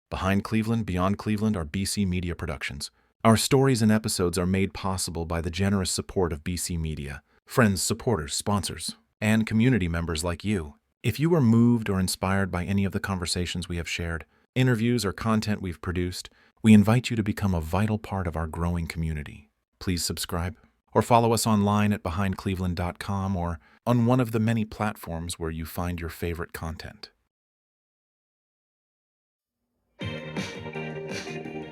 Behind Cleveland, Beyond Cleveland are BC Media Productions. Our stories and episodes are made possible by the generous support of BC Media, friends, supporters, sponsors, and community members like you. If you are moved or inspired by any of the conversations we have shared, interviews, or content we've produced, we invite you to become a vital part of our growing community. Please subscribe or follow us online at behindcleveland.com or on one of the many platforms where you find your favorite content.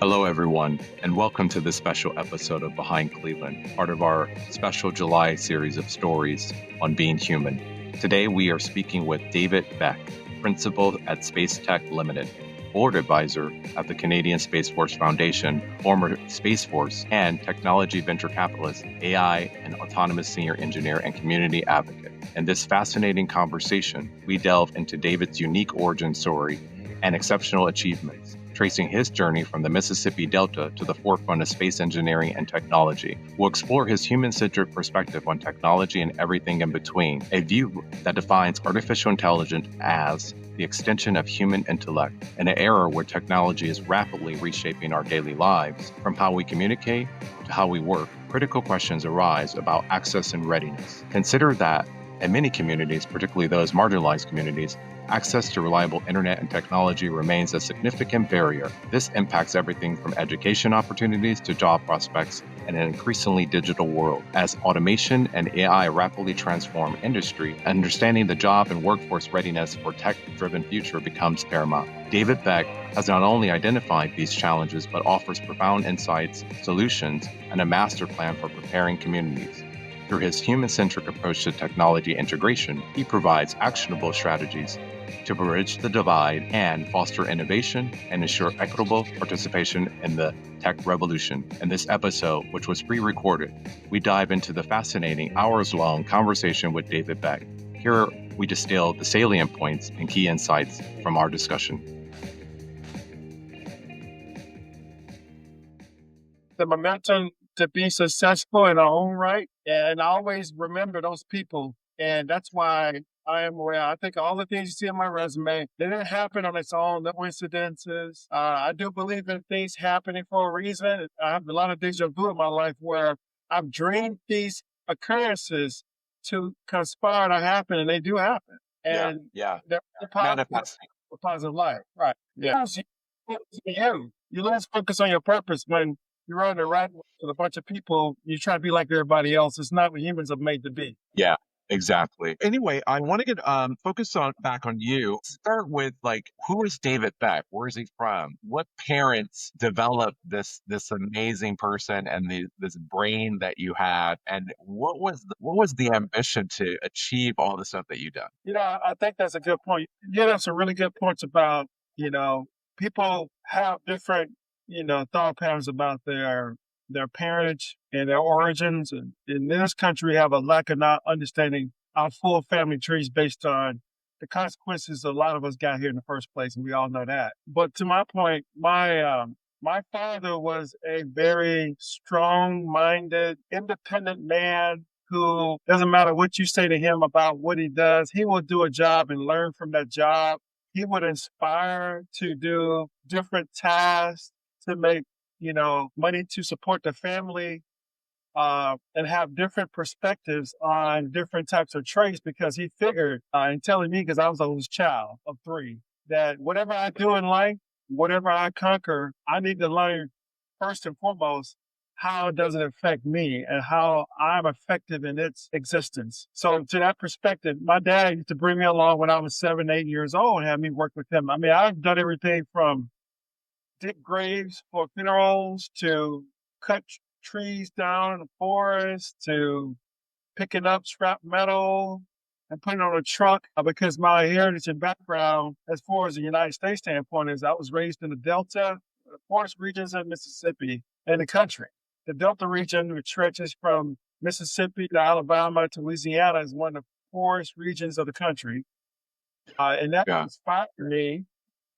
Hello, everyone, and welcome to this special episode of Behind Cleveland, part of our special July series of stories on being human. Today, we are speaking with David Beck, principal at Space Tech Limited, board advisor at the Canadian Space Force Foundation, former Space Force and technology venture capitalist, AI and autonomous senior engineer and community advocate. In this fascinating conversation, we delve into David's unique origin story and exceptional achievements, tracing his journey from the Mississippi Delta to the forefront of space engineering and technology. We'll explore his human-centric perspective on technology and everything in between, a view that defines artificial intelligence as the extension of human intellect in an era where technology is rapidly reshaping our daily lives. From how we communicate to how we work, critical questions arise about access and readiness. Consider that in many communities, particularly those marginalized communities, access to reliable internet and technology remains a significant barrier. This impacts everything from education opportunities to job prospects in an increasingly digital world. As automation and AI rapidly transform industry, understanding the job and workforce readiness for tech-driven future becomes paramount. David Beck has not only identified these challenges, but offers profound insights, solutions, and a master plan for preparing communities. Through his human-centric approach to technology integration, he provides actionable strategies to bridge the divide and foster innovation and ensure equitable participation in the tech revolution. In this episode, which was pre-recorded, we dive into the fascinating hours-long conversation with David Beck. Here, we distill the salient points and key insights from our discussion. The momentum to be successful in our own right. And I always remember those people. And that's why I am where I think all the things you see on my resume, they didn't happen on its own, no coincidences. I do believe in things happening for a reason. I have a lot of deja vu in my life where I've dreamed these occurrences to conspire to happen, and they do happen. And they're positive life. Right. Yeah. You lose focus on your purpose when you're on the right with a bunch of people, you try to be like everybody else. It's not what humans are made to be. Yeah, exactly. Anyway, I want to get focused on back on you. Start with who is David Beck? Where is he from? What parents developed this amazing person and this brain that you had? And what was the ambition to achieve all the stuff that you've done? I think that's a good point. That's some really good points about people have different thought patterns about their parentage and their origins. And in this country, we have a lack of not understanding our full family trees based on the consequences a lot of us got here in the first place, and we all know that. But to my point, my father was a very strong-minded, independent man who doesn't matter what you say to him about what he does, he will do a job and learn from that job. He would inspire to do different tasks, to make, money to support the family, and have different perspectives on different types of trades, because he figured, and telling me, because I was the oldest child of three, that whatever I do in life, whatever I conquer, I need to learn first and foremost, how does it affect me and how I'm effective in its existence. So to that perspective, my dad used to bring me along when I was 7, 8 years old and have me work with him. I mean, I've done everything from dig graves for funerals to cut trees down in the forest to picking up scrap metal and putting it on a truck, because my heritage and background as far as the United States standpoint is I was raised in the Delta, the poorest regions of Mississippi in the country. The Delta region, which stretches from Mississippi to Alabama to Louisiana, is one of the poorest regions of the country. And that inspired me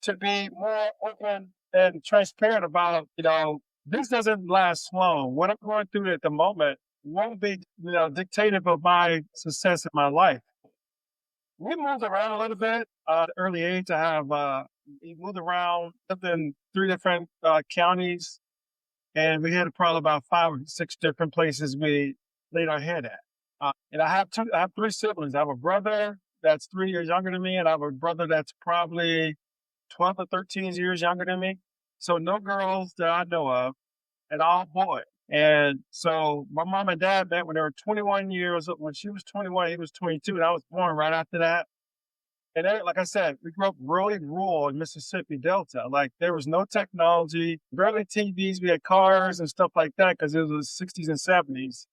to be more open and transparent about, this doesn't last long. What I'm going through at the moment won't be, dictative of my success in my life. We moved around a little bit. At an early age, I have We moved around, lived in 3 different counties, and we had probably about 5 or 6 different places we laid our head at. And I have 3 siblings. I have a brother that's 3 years younger than me, and I have a brother that's probably 12 or 13 years younger than me. So no girls that I know of, and all boys. And so my mom and dad met when they were 21 years old. When she was 21, he was 22, and I was born right after that. And then, like I said, we grew up really rural in Mississippi Delta. Like there was no technology, barely TVs. We had cars and stuff like that because it was the 60s and 70s.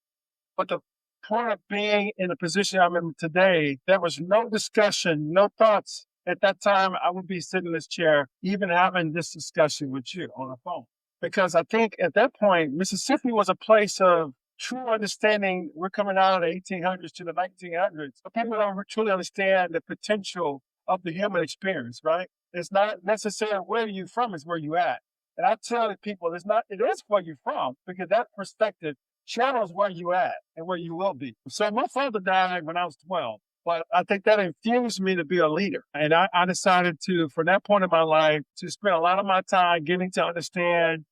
But the point of being in the position I'm in today, there was no discussion, no thoughts. At that time, I would be sitting in this chair, even having this discussion with you on the phone. Because I think at that point, Mississippi was a place of true understanding. We're coming out of the 1800s to the 1900s. But people don't truly understand the potential of the human experience, right? It's not necessarily where you're from, it's where you're at. And I tell the people, it is where you're from, because that perspective channels where you at and where you will be. So my father died when I was 12, but I think that infused me to be a leader. And I decided to, from that point in my life, to spend a lot of my time getting to understand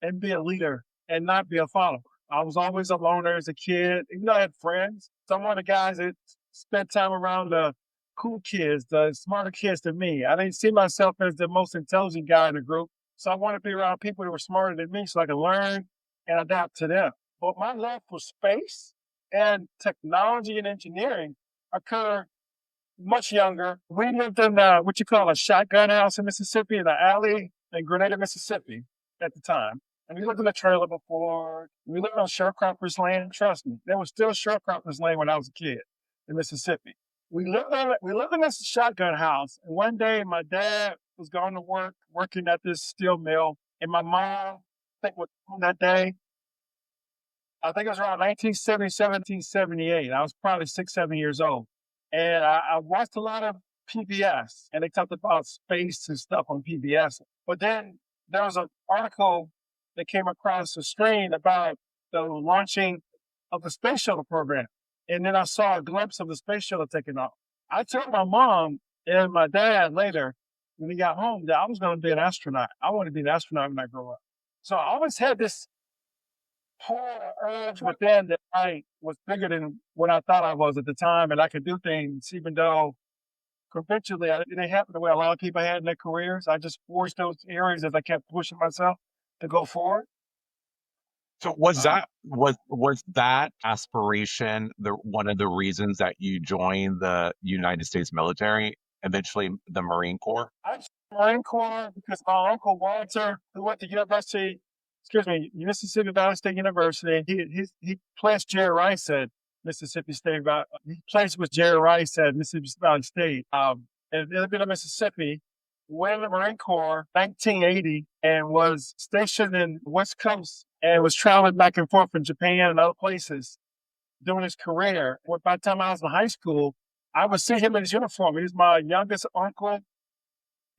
and be a leader and not be a follower. I was always a loner as a kid. Even though I had friends, some of the guys that spent time around the cool kids, the smarter kids than me. I didn't see myself as the most intelligent guy in the group. So I wanted to be around people that were smarter than me so I could learn and adapt to them. But my love for space and technology and engineering occurred much younger. We lived in what you call a shotgun house in Mississippi, in an alley in Grenada, Mississippi at the time. And we lived in a trailer before. We lived on sharecroppers' land. Trust me, there was still sharecroppers' land when I was a kid in Mississippi. We lived in this shotgun house. And one day my dad was going to work, working at this steel mill. And my mom, I think that day, I think it was around 1977, 1978. I was probably 6, 7 years old. And I watched a lot of PBS, and they talked about space and stuff on PBS. But then there was an article that came across the screen about the launching of the space shuttle program. And then I saw a glimpse of the space shuttle taking off. I told my mom and my dad later, when we got home, that I was going to be an astronaut. I want to be an astronaut when I grow up. So I always had this urge within that I was bigger than what I thought I was at the time, and I could do things, even though conventionally it didn't happen the way a lot of people had in their careers. I just forged those areas as I kept pushing myself to go forward. So was that aspiration one of the reasons that you joined the United States military, eventually the Marine Corps? I joined the Marine Corps because my uncle Walter, who went to Mississippi Valley State University, he pledged Jerry Rice at Mississippi State. He pledged with Jerry Rice at Mississippi Valley State. And lived in Mississippi, went in the Marine Corps 1980 and was stationed in the West Coast and was traveling back and forth from Japan and other places during his career. By the time I was in high school, I would see him in his uniform. He was my youngest uncle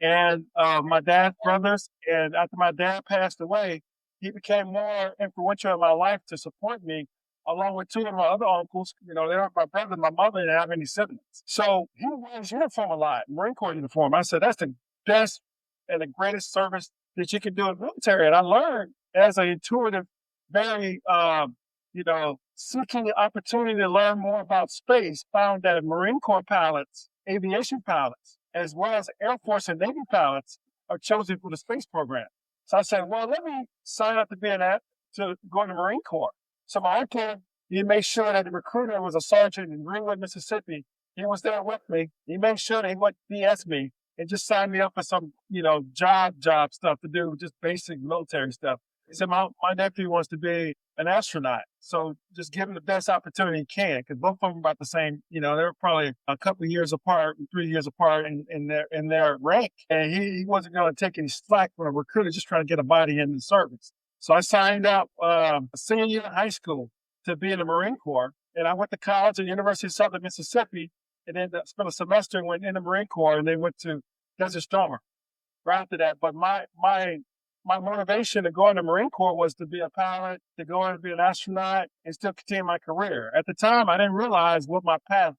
and my dad's brothers. And after my dad passed away, he became more influential in my life to support me, along with 2 of my other uncles. You know, they were my brother and my mother, and I didn't have any siblings. So he wore his uniform a lot, Marine Corps uniform. I said, that's the best and the greatest service that you can do in the military. And I learned as an intuitive, very, seeking the opportunity to learn more about space, found that Marine Corps pilots, aviation pilots, as well as Air Force and Navy pilots are chosen for the space program. So I said, well, let me sign up to go in the Marine Corps. So my uncle, he made sure that the recruiter was a sergeant in Greenwood, Mississippi. He was there with me. He made sure that he wouldn't BS me and just sign me up for some, job stuff to do, just basic military stuff. He said, my nephew wants to be an astronaut. So just give him the best opportunity he can, because both of them about the same, they were probably a couple of years apart, 3 years apart in their rank. And he wasn't going to take any slack from a recruiter just trying to get a body in the service. So I signed up senior year in high school to be in the Marine Corps. And I went to college at the University of Southern Mississippi, and then spent a semester and went in the Marine Corps, and then went to Desert Storm right after that. But my motivation to go in the Marine Corps was to be a pilot, to go in and be an astronaut, and still continue my career. At the time, I didn't realize what my path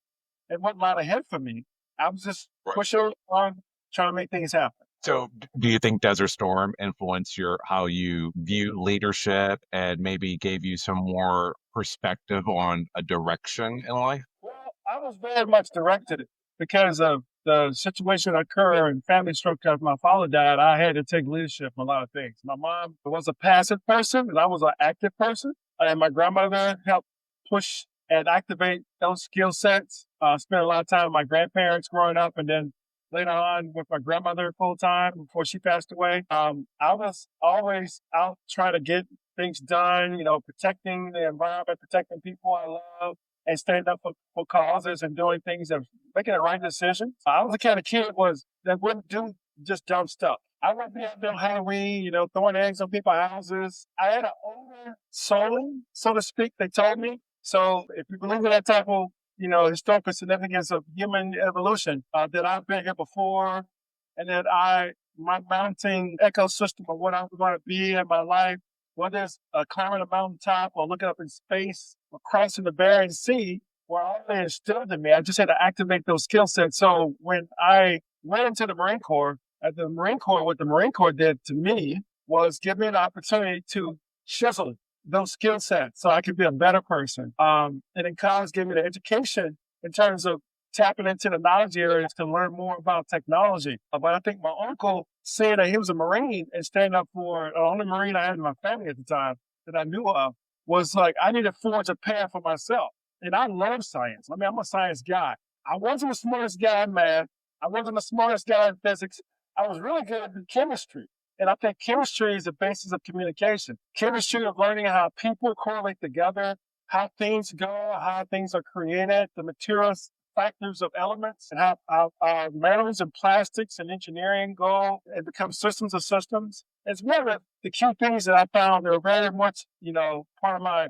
and what lied ahead for me. I was just pushing on, trying to make things happen. So, do you think Desert Storm influenced how you view leadership and maybe gave you some more perspective on a direction in life? Well, I was very much directed because of the situation occurred in family structure. After my father died, I had to take leadership in a lot of things. My mom was a passive person, and I was an active person. And my grandmother helped push and activate those skill sets. Spent a lot of time with my grandparents growing up, and then later on with my grandmother full time before she passed away. I was always out trying to get things done, protecting the environment, protecting people I love and standing up for causes and doing things and making the right decisions. I was the kind of kid that wouldn't do just dumb stuff. I wouldn't be out there on Halloween, throwing eggs on people's houses. I had an older soul, so to speak, they told me. So if you believe in that type of, historical significance of human evolution, that I've been here before and that my mounting ecosystem of what I'm going to be in my life, whether it's climbing a mountaintop or looking up in space or crossing the Bering Sea, were all they instilled in me. I just had to activate those skill sets. So when I went into the Marine Corps, what the Marine Corps did to me was give me an opportunity to chisel those skill sets so I could be a better person. And then college gave me the education in terms of tapping into the knowledge areas to learn more about technology. But I think my uncle said that he was a Marine and standing up for the only Marine I had in my family at the time that I knew of was like, I need to forge a path for myself. And I love science. I mean, I'm a science guy. I wasn't the smartest guy in math. I wasn't the smartest guy in physics. I was really good at chemistry. And I think chemistry is the basis of communication. Chemistry of learning how people correlate together, how things go, how things are created, the materials, factors of elements, and how metals and plastics and engineering go and become systems of systems. It's one of the key things that I found that are very much, part of my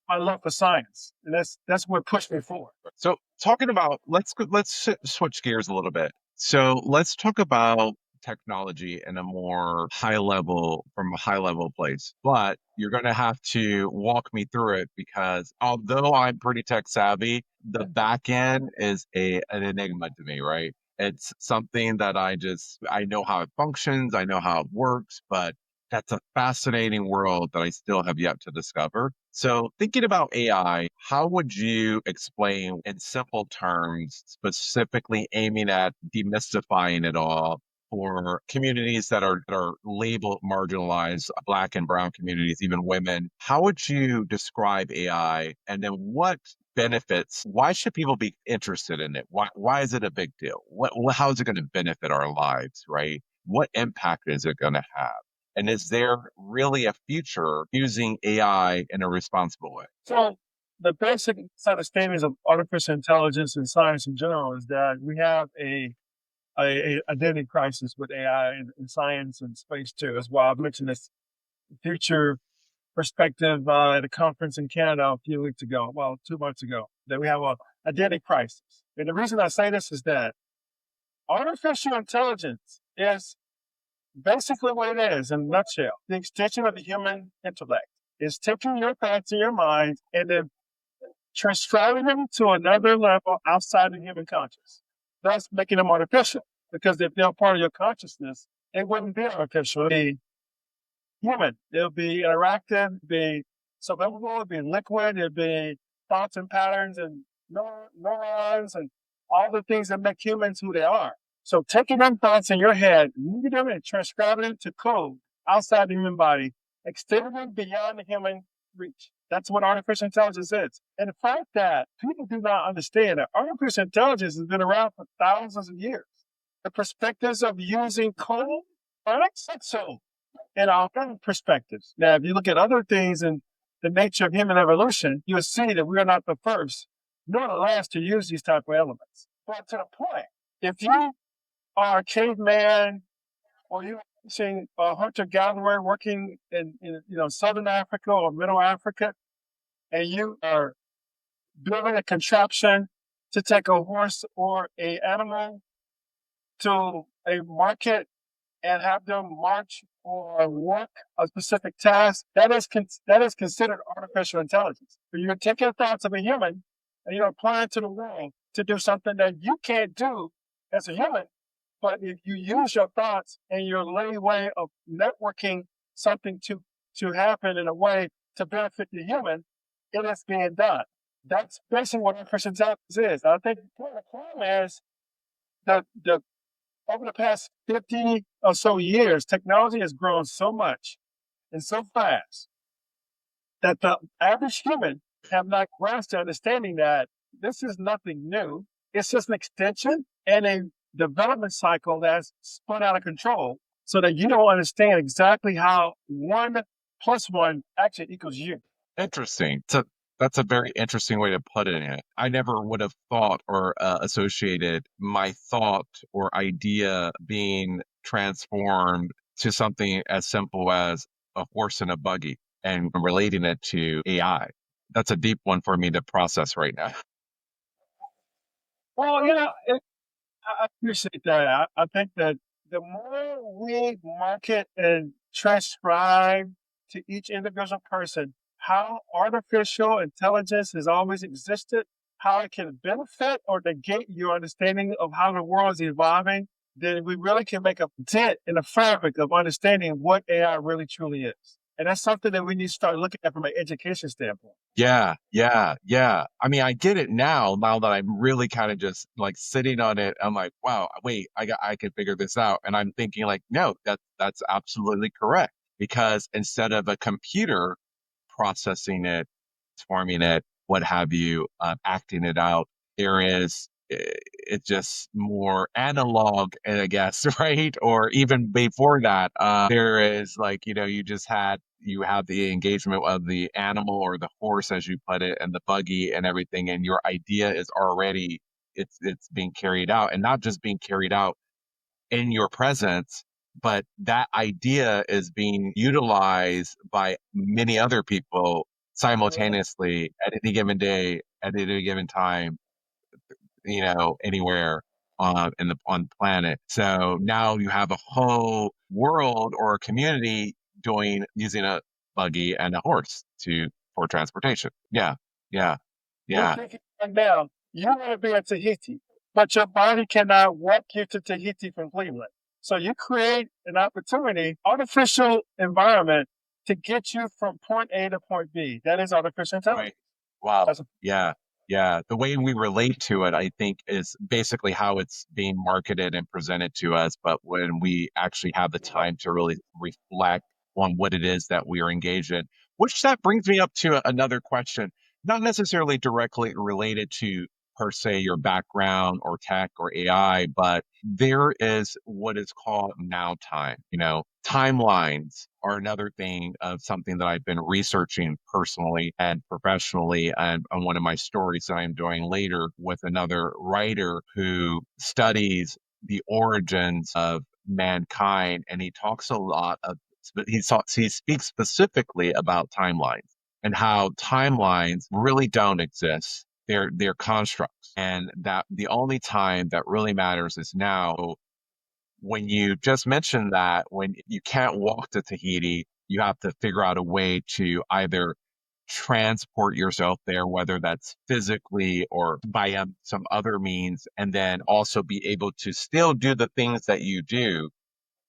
love for science. And that's what pushed me forward. So, talking about let's switch gears a little bit. So, let's talk about technology in a from a high level place. But you're going to have to walk me through it because although I'm pretty tech savvy, the back end is an enigma to me, right? It's something that I know how it functions, I know how it works, but that's a fascinating world that I still have yet to discover. So, thinking about AI, how would you explain in simple terms, specifically aiming at demystifying it all for communities that are labeled marginalized, Black and Brown communities, even women? How would you describe AI, and then what benefits? Why should people be interested in it? Why is it a big deal? How is it going to benefit our lives? Right? What impact is it going to have? And is there really a future using AI in a responsible way? So the basic set of statements of artificial intelligence and science in general is that we have a identity crisis with AI and science and space too. As well, I've mentioned this future perspective at a conference in Canada a few weeks ago, 2 months ago, that we have a identity crisis. And the reason I say this is that artificial intelligence is basically what it is in a nutshell. The extension of the human intellect is taking your thoughts in your mind and then transcribing them to another level outside the human conscious, thus making them artificial. Because if they're part of your consciousness, it wouldn't be artificial. It'd be human. It'll be interactive, it'd be survivable, it'd be liquid, it'd be thoughts and patterns and neurons and all the things that make humans who they are. So taking them thoughts in your head, moving them and transcribing them to code outside the human body, extending them beyond the human reach. That's what artificial intelligence is. And the fact that people do not understand that artificial intelligence has been around for thousands of years. The perspectives of using code are not so in our own perspectives. Now, if you look at other things in the nature of human evolution, you'll see that we are not the first, nor the last to use these type of elements. But to the point, if you are a caveman or you're a hunter-gatherer working in Southern Africa or Middle Africa, and you are building a contraption to take a horse or an animal to a market and have them march or work a specific task, that is considered artificial intelligence. But you're taking the thoughts of a human and you're applying to the world to do something that you can't do as a human, But if you use your thoughts and your lay way of networking something to happen in a way to benefit the human, it is being done. That's basically what artificial intelligence is. I think part of the problem is that over the past 50 or so years, technology has grown so much and so fast that the average human have not grasped the understanding that this is nothing new. It's just an extension and a development cycle that's spun out of control so that you don't understand exactly how 1+1 actually equals you. Interesting. That's a very interesting way to put it. I never would have thought or associated my thought or idea being transformed to something as simple as a horse and a buggy and relating it to AI. That's a deep one for me to process right now. Well, I appreciate that. I think that the more we market and transcribe to each individual person how artificial intelligence has always existed, how it can benefit or negate your understanding of how the world is evolving, then we really can make a dent in the fabric of understanding what AI really truly is. And that's something that we need to start looking at from an education standpoint. Yeah. I mean, I get it now that I'm really kind of just like sitting on it. I'm like, wow, wait, I could figure this out. And I'm thinking like, no, that's absolutely correct. Because instead of a computer processing it, forming it, what have you, acting it out, it's just more analog, I guess, right? Or even before that, there is like, you have the engagement of the animal or the horse, as you put it, and the buggy and everything, and your idea is already it's being carried out, and not just being carried out in your presence, but that idea is being utilized by many other people simultaneously at any given day, at any given time, anywhere on the planet. So now you have a whole world or a community using a buggy and a horse for transportation. Yeah. You're thinking right now, you want to be in Tahiti, but your body cannot walk you to Tahiti from Cleveland. So you create an opportunity, artificial environment to get you from point A to point B. That is artificial intelligence. Right. Wow. That's Yeah. The way we relate to it, I think, is basically how it's being marketed and presented to us. But when we actually have the time to really reflect on what it is that we are engaged in, which that brings me up to another question, not necessarily directly related to per se your background or tech or AI, but there is what is called now time. Timelines are another thing of something that I've been researching personally and professionally, and on one of my stories that I'm doing later with another writer who studies the origins of mankind, and he talks a lot of he speaks specifically about timelines and how timelines really don't exist. They're constructs, and that the only time that really matters is now. When you just mentioned that when you can't walk to Tahiti, you have to figure out a way to either transport yourself there, whether that's physically or by some other means, and then also be able to still do the things that you do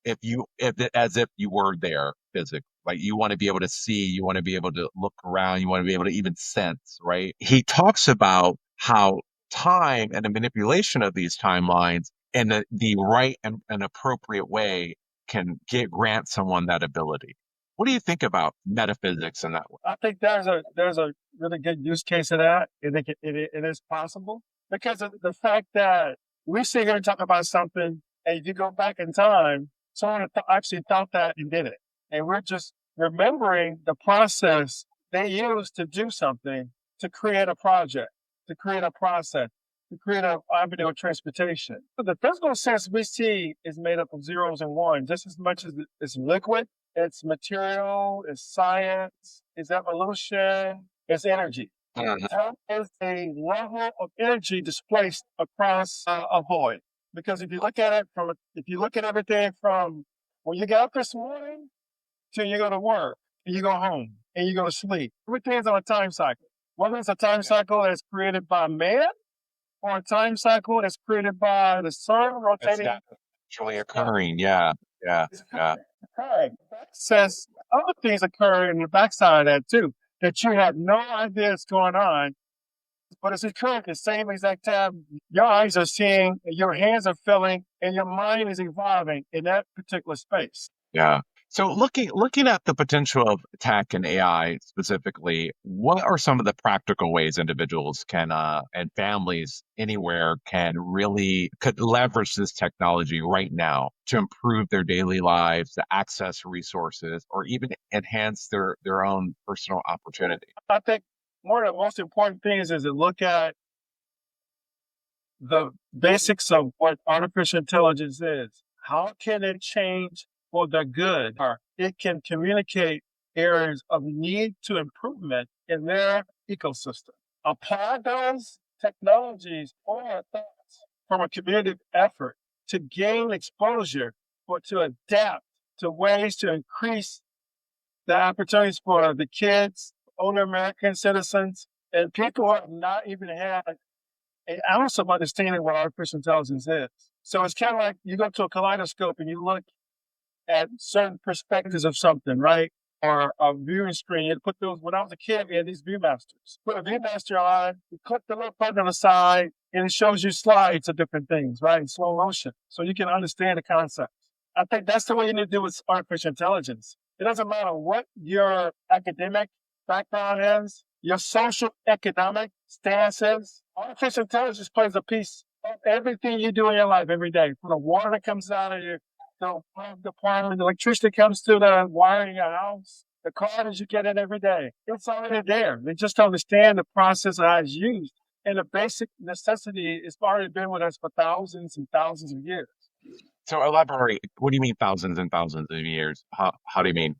as if you were there physically. Like you want to be able to see, you want to be able to look around, you want to be able to even sense, right? He talks about how time and the manipulation of these timelines in the right and appropriate way can grant someone that ability. What do you think about metaphysics in that way? I think there's a really good use case of that. I think it is possible because of the fact that we sit here and talk about something, and if you go back in time, someone actually thought that and did it. And we're just remembering the process they used to do something, to create a project, to create a process, to create an avenue of transportation. But the physical sense we see is made up of zeros and ones, just as much as it's liquid, it's material, it's science, it's evolution, it's energy. Time is a level of energy displaced across a void. Because if you look at everything from when you get up this morning till you go to work, and you go home, and you go to sleep, everything's on a time cycle. Whether it's a time cycle that's created by man or a time cycle that's created by the sun rotating Truly occurring. Yeah. Yeah. It's Yeah. occurring. That says other things occur in the backside of that too, that you have no idea is going on, but it's occurring at the same exact time. Your eyes are seeing, your hands are feeling, and your mind is evolving in that particular space. Yeah. So looking at the potential of tech and AI specifically, what are some of the practical ways individuals can and families anywhere could leverage this technology right now to improve their daily lives, to access resources, or even enhance their own personal opportunity? I think one of the most important things is to look at the basics of what artificial intelligence is. How can it change for the good? Or it can communicate areas of need to improvement in their ecosystem. Apply those technologies or thoughts from a community effort to gain exposure or to adapt to ways to increase the opportunities for the kids, older American citizens, and people who have not even had an ounce of understanding what artificial intelligence is. So it's kind of like you go to a kaleidoscope and you look at certain perspectives of something, right? Or a viewing screen. You put those, when I was a kid, we had these Viewmasters. Put a Viewmaster on, you click the little button on the side, and it shows you slides of different things, right? In slow motion. So you can understand the concepts. I think that's the way you need to do with artificial intelligence. It doesn't matter what your academic background is, your social economic stance is. Artificial intelligence plays a piece of everything you do in your life every day. From the water that comes out of your the plumbing, the electricity comes through the wiring your house, the car that you get in every day. It's already there. They just don't understand the process of how it's used. And the basic necessity has already been with us for thousands and thousands of years. So elaborate. What do you mean thousands and thousands of years? How do you mean?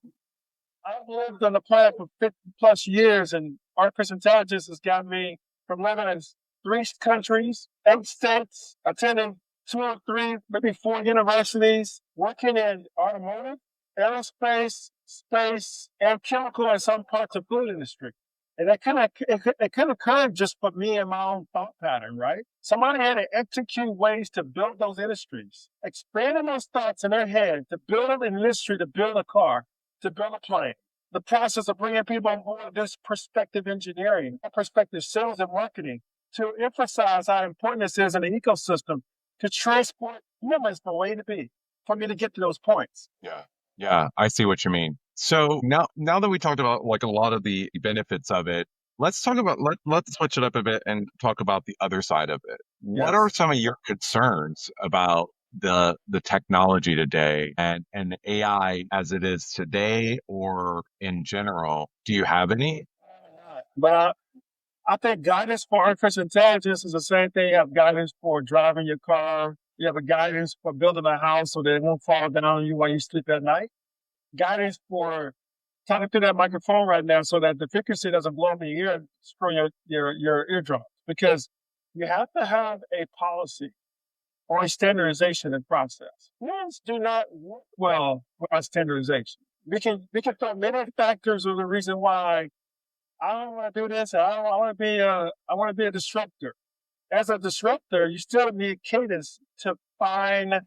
I've lived on the planet for 50 plus years, and artificial intelligence has got me from living in 3 countries, 8 states, attending 2 or 3, maybe 4 universities, working in automotive, aerospace, space, and chemical and some parts of food industry. And it kind of occurred just for me and my own thought pattern, right? Somebody had to execute ways to build those industries, expanding those thoughts in their head to build an industry, to build a car, to build a plane. The process of bringing people on board this perspective engineering, perspective sales and marketing, to emphasize how important this is in the ecosystem to transport humans from A to B, for me to get to those points. Yeah. Yeah, I see what you mean. So now that we talked about like a lot of the benefits of it, let's talk about let's switch it up a bit and talk about the other side of it. What are Yes. some of your concerns about the technology today and AI as it is today or in general? Do you have any? But I think guidance for artificial intelligence is the same thing. You have guidance for driving your car. You have a guidance for building a house so that it won't fall down on you while you sleep at night. Guidance for talking through that microphone right now so that the frequency doesn't blow in the ear and screw your eardrum. Because you have to have a policy or a standardization in process. Humans do not work well without standardization. We can throw many factors of the reason why I don't want to do this. I want to be a disruptor. As a disruptor, you still need cadence to find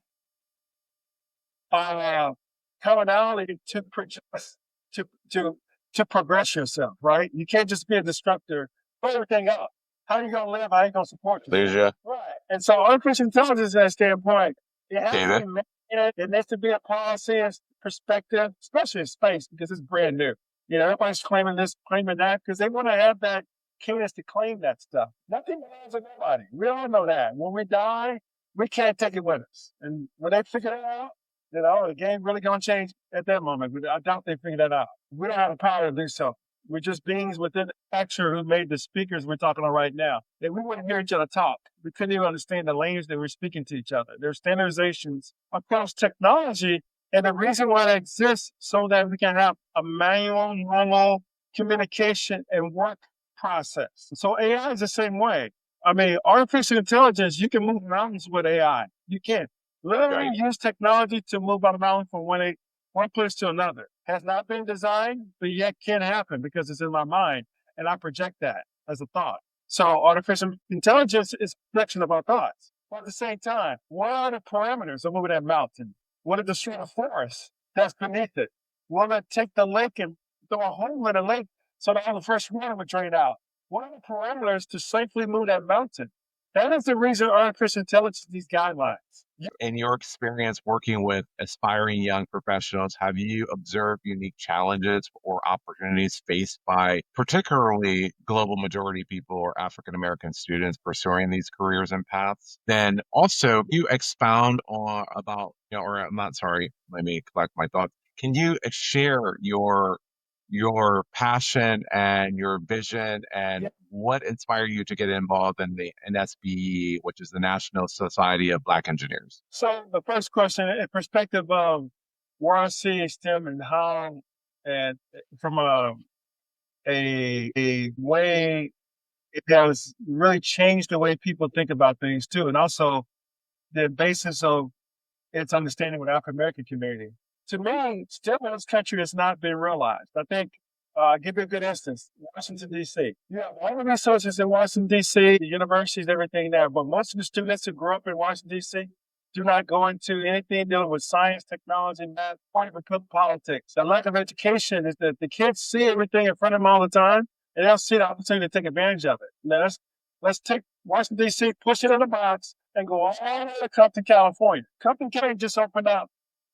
commonality to progress, to to to progress yourself. Right? You can't just be a disruptor. Put everything up. How are you gonna live? How are you gonna support yourself? There's you, Right. And so artificial intelligence, at that standpoint, it has to David. be managed. It needs to be a policy and perspective, especially in space, because it's brand new. Everybody's claiming this, claiming that, because they want to have that cadence to claim that stuff. Nothing belongs to nobody. We all know that. When we die, we can't take it with us. And when they figure that out, the game really going to change at that moment. But I doubt they figure that out. We don't have the power to do so. We're just beings within the actor who made the speakers we're talking on right now. That we wouldn't hear each other talk. We couldn't even understand the language that we're speaking to each other. There's standardizations across technology, and the reason why it exists so that we can have a manual, normal communication and work process. So AI is the same way. I mean, artificial intelligence, you can move mountains with AI. You can literally Right. use technology to move a mountain from one place to another. Has not been designed, but yet can happen because it's in my mind, and I project that as a thought. So artificial intelligence is a reflection of our thoughts. But at the same time, what are the parameters of moving that mountain? Will it destroy the forest that's beneath it? Will it take the lake and throw a hole in the lake so that all the fresh water would drain out? What are the parameters to safely move that mountain? That is the reason artificial intelligence these guidelines. In your experience working with aspiring young professionals, have you observed unique challenges or opportunities faced by particularly global majority people or African American students pursuing these careers and paths? Then also, you expound on about, or I'm not sorry, let me collect my thoughts. Can you share your passion and your vision and what inspired you to get involved in the NSBE, which is the National Society of Black Engineers? So the first question, in perspective of where I see STEM and how, and from a way it has really changed the way people think about things too, and also the basis of its understanding with the African American community. To me, STEM in this country has not been realized. I think, give you a good instance, Washington, D.C. You have all the resources in Washington, D.C., the universities, everything there, but most of the students who grew up in Washington, D.C. do not go into anything dealing with science, technology, math, or even politics. The lack of education is that the kids see everything in front of them all the time, and they don't see the opportunity to take advantage of it. Now, let's take Washington, D.C., push it in a box, and go all the way to Compton, California. Compton, California just opened up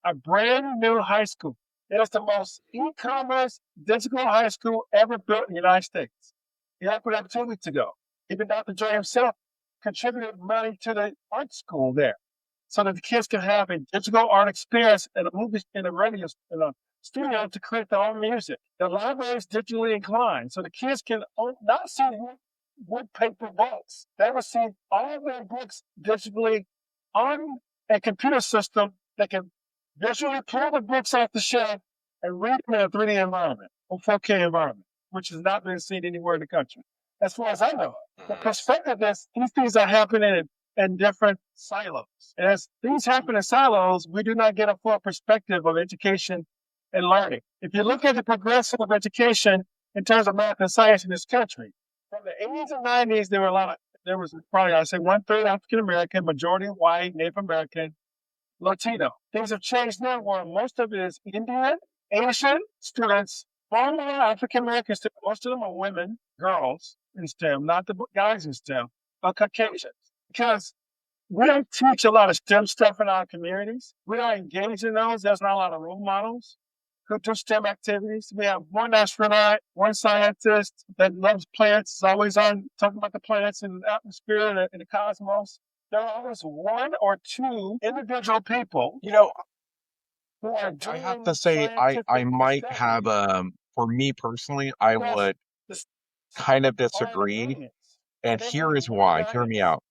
a brand new high school. It is the most e-commerce digital high school ever built in the United States. It opened up 2 weeks ago. Even Dr. Dre himself contributed money to the art school there so that the kids can have a digital art experience in a movie, in a studio to create their own music. The library is digitally inclined, so the kids can not see wood paper books. They receive all their books digitally on a computer system that can visually pull the books off the shelf and read them in a 3D environment or 4K environment, which has not been seen anywhere in the country. As far as I know, the perspective is these things are happening in different silos. And as things happen in silos, we do not get a full perspective of education and learning. If you look at the progression of education in terms of math and science in this country, from the 80s and 90s, there was probably, I'd say, 1/3 African American, majority white, Native American, Latino. Things have changed now where most of it is Indian, Asian students, far more African American students. Most of them are women, girls in STEM, not the guys in STEM, but Caucasians. Because we don't teach a lot of STEM stuff in our communities. We don't engage in those. There's not a lot of role models who do STEM activities. We have one astronaut, one scientist that loves plants, is always on talking about the planets and the atmosphere and the cosmos. There are always one or two individual people, who are doing I have to say, I might have, for me personally, I would kind of disagree. And here is why. Hear me out.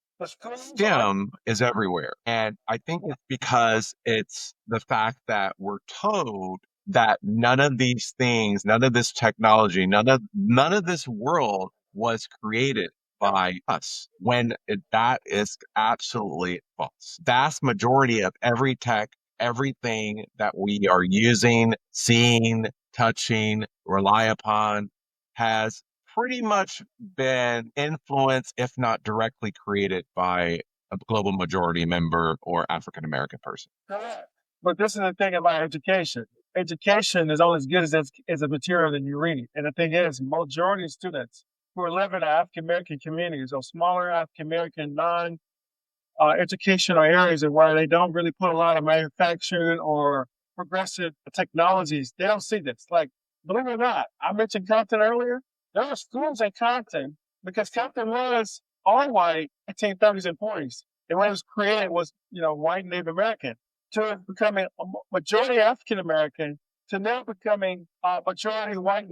STEM is everywhere. And I think it's because it's the fact that we're told that none of these things, none of this technology, none of this world was created by us, when that is absolutely false. Vast majority of every tech, everything that we are using, seeing, touching, rely upon has pretty much been influenced, if not directly created, by a global majority member or African American person. Correct. But this is the thing about education. Education is only as good as the material that you read. And the thing is, majority of students who are living in African American communities or smaller African American non-educational areas where they don't really put a lot of manufacturing or progressive technologies, they don't see this. Like, believe it or not, I mentioned Compton earlier. There are schools in Compton because Compton was all white in the 1930s and 40s. And when it was created, it was, white and Native American, to becoming a majority African American, to now becoming majority white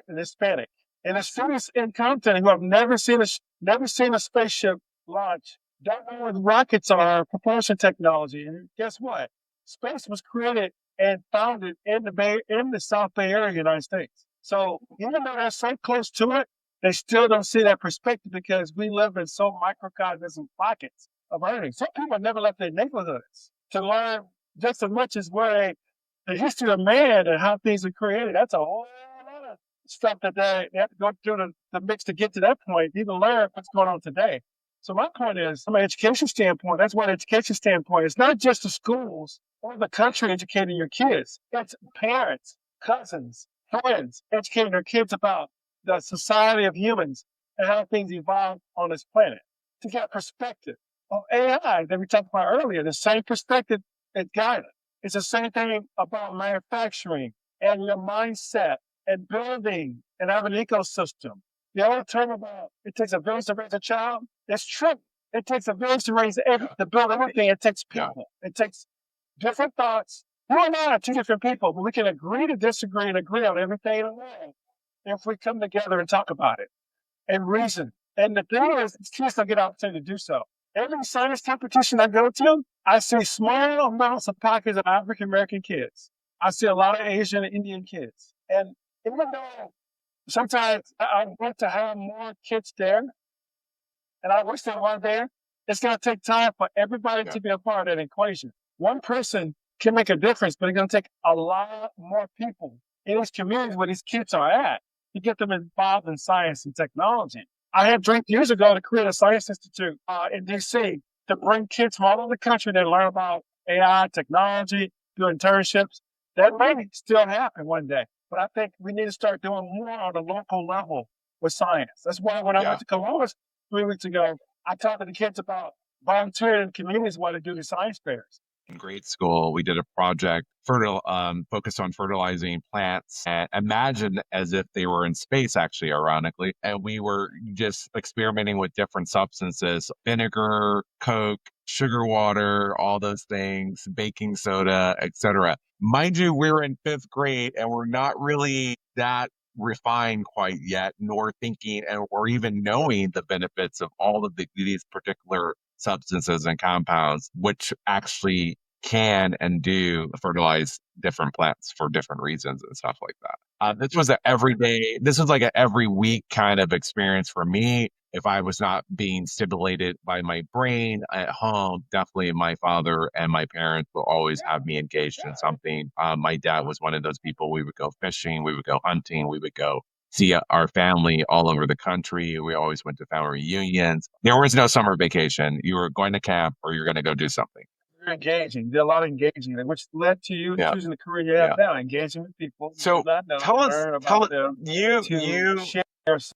and Hispanic. And the students in Compton who have never seen a spaceship launch, don't know what rockets are, propulsion technology. And guess what? Space was created and founded in the South Bay area of the United States. So even though they're so close to it, they still don't see that perspective because we live in so microcosm pockets of learning. Some people never left their neighborhoods to learn just as much as the history of man and how things are created. That's a whole lot of stuff that they have to go through the mix to get to that point, even learn what's going on today. So my point is, from an education standpoint, that's one education standpoint. It's not just the schools or the country educating your kids. It's parents, cousins, friends educating their kids about the society of humans and how things evolve on this planet. To get perspective of AI that we talked about earlier, the same perspective as guidance. It's the same thing about manufacturing and your mindset and building and having an ecosystem. The old term about it takes a village to raise a child, that's true. It takes a village to to build everything. It takes people. It takes different thoughts. You and I are two different people, but we can agree to disagree and agree on everything in the world if we come together and talk about it and reason. And the thing is, kids don't get an opportunity to do so. Every science competition I go to, I see small amounts of pockets of African American kids. I see a lot of Asian and Indian kids. And even though sometimes I want to have more kids there, and I wish there were there, it's going to take time for everybody to be a part of that equation. One person can make a difference, but it's going to take a lot more people in these communities where these kids are at to get them involved in science and technology. I had dreamed years ago to create a science institute in D.C. to bring kids from all over the country that learn about AI, technology, do internships. That may still happen one day, but I think we need to start doing more on a local level with science. That's why when I went to Columbus 3 weeks ago, I talked to the kids about volunteering in communities while they do the science fairs. In grade school, we did a project focused on fertilizing plants, and imagine as if they were in space, actually, ironically. And we were just experimenting with different substances, vinegar, Coke, sugar water, all those things, baking soda, etc. Mind you, we're in 5th grade and we're not really that refined quite yet, nor thinking or even knowing the benefits of all of these particular substances and compounds, which actually can and do fertilize different plants for different reasons and stuff like that. This was like an every week kind of experience for me. If I was not being stimulated by my brain at home, definitely my father and my parents will always have me engaged in something. My dad was one of those people. We would go fishing, we would go hunting, we would go see our family all over the country. We always went to family reunions. There was no summer vacation. You were going to camp or you're going to go do something. You're engaging. Did a lot of engaging, which led to you choosing the career you have now, engaging with people. So tell us,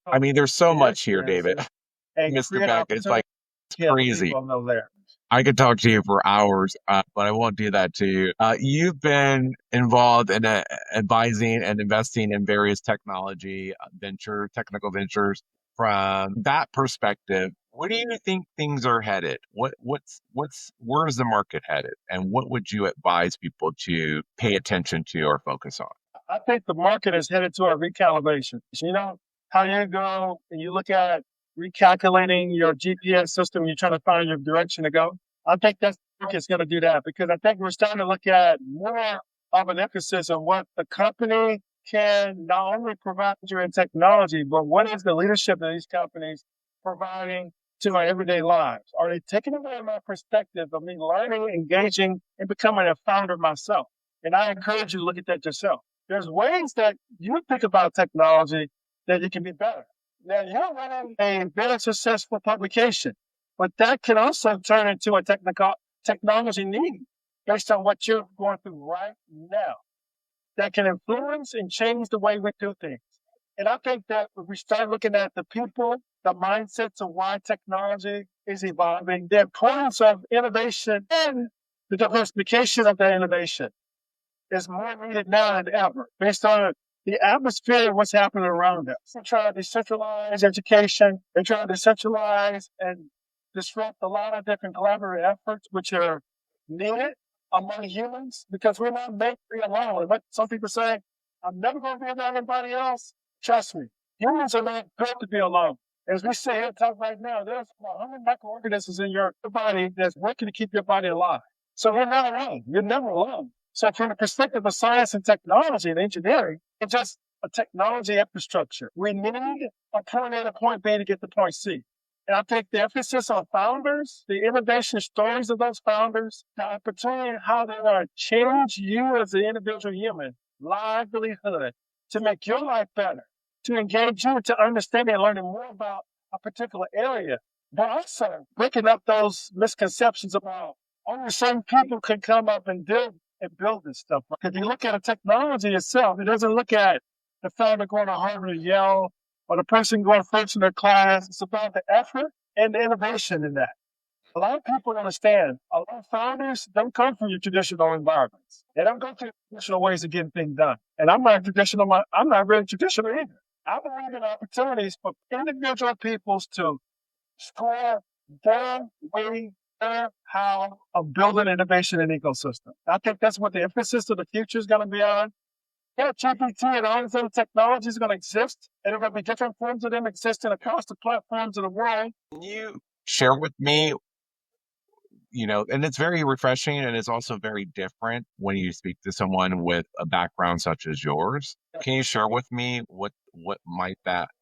I mean, there's so much here, David. Mr. Beck, it's like crazy. I could talk to you for hours, but I won't do that to you. You've been involved in advising and investing in various technical ventures. From that perspective, where do you think things are headed? Where's the market headed? And what would you advise people to pay attention to or focus on? I think the market is headed to a recalibration. You know how you go and you look at recalculating your GPS system, you're trying to find your direction to go. I think that's market's going to do that because I think we're starting to look at more of an emphasis on what the company can not only provide you in technology, but what is the leadership of these companies providing to my everyday lives? Are they taking away my perspective of me learning, engaging, and becoming a founder myself? And I encourage you to look at that yourself. There's ways that you think about technology that it can be better. Now, you're running a very successful publication, but that can also turn into a technology need based on what you're going through right now. That can influence and change the way we do things. And I think that if we start looking at the people, the mindsets of why technology is evolving, the importance of innovation and the diversification of that innovation is more needed now than ever, based on the atmosphere of what's happening around us. They're trying to decentralize education. They're trying to decentralize and disrupt a lot of different collaborative efforts, which are needed among humans, because we're not meant to be alone. But some people say, I'm never going to be without anybody else. Trust me, humans are not built to be alone. As we sit here and talk right now, there's 100 microorganisms in your body that's working to keep your body alive. So you're not alone. You're never alone. So from the perspective of science and technology and engineering, it's just a technology infrastructure. We need a point A to point B to get to point C. And I think the emphasis on founders, the innovation stories of those founders, the opportunity and how they're going to change you as an individual human livelihood to make your life better, to engage you, to understand and learning more about a particular area but also breaking up those misconceptions about only certain people can come up and build this stuff. If you look at a technology itself, it doesn't look at the founder going to Harvard or Yale or the person going first in their class. It's about the effort and the innovation in that. A lot of people don't understand. A lot of founders don't come from your traditional environments. They don't go through traditional ways of getting things done. And I'm not really traditional either. I believe in opportunities for individual peoples to score their way, their how of building innovation and ecosystem. I think that's what the emphasis of the future is going to be on. Yeah, GPT and all these other technologies are going to exist, and there are going to be different forms of them existing across the platforms of the world. Can you share with me, and it's very refreshing and it's also very different when you speak to someone with a background such as yours. Can you share with me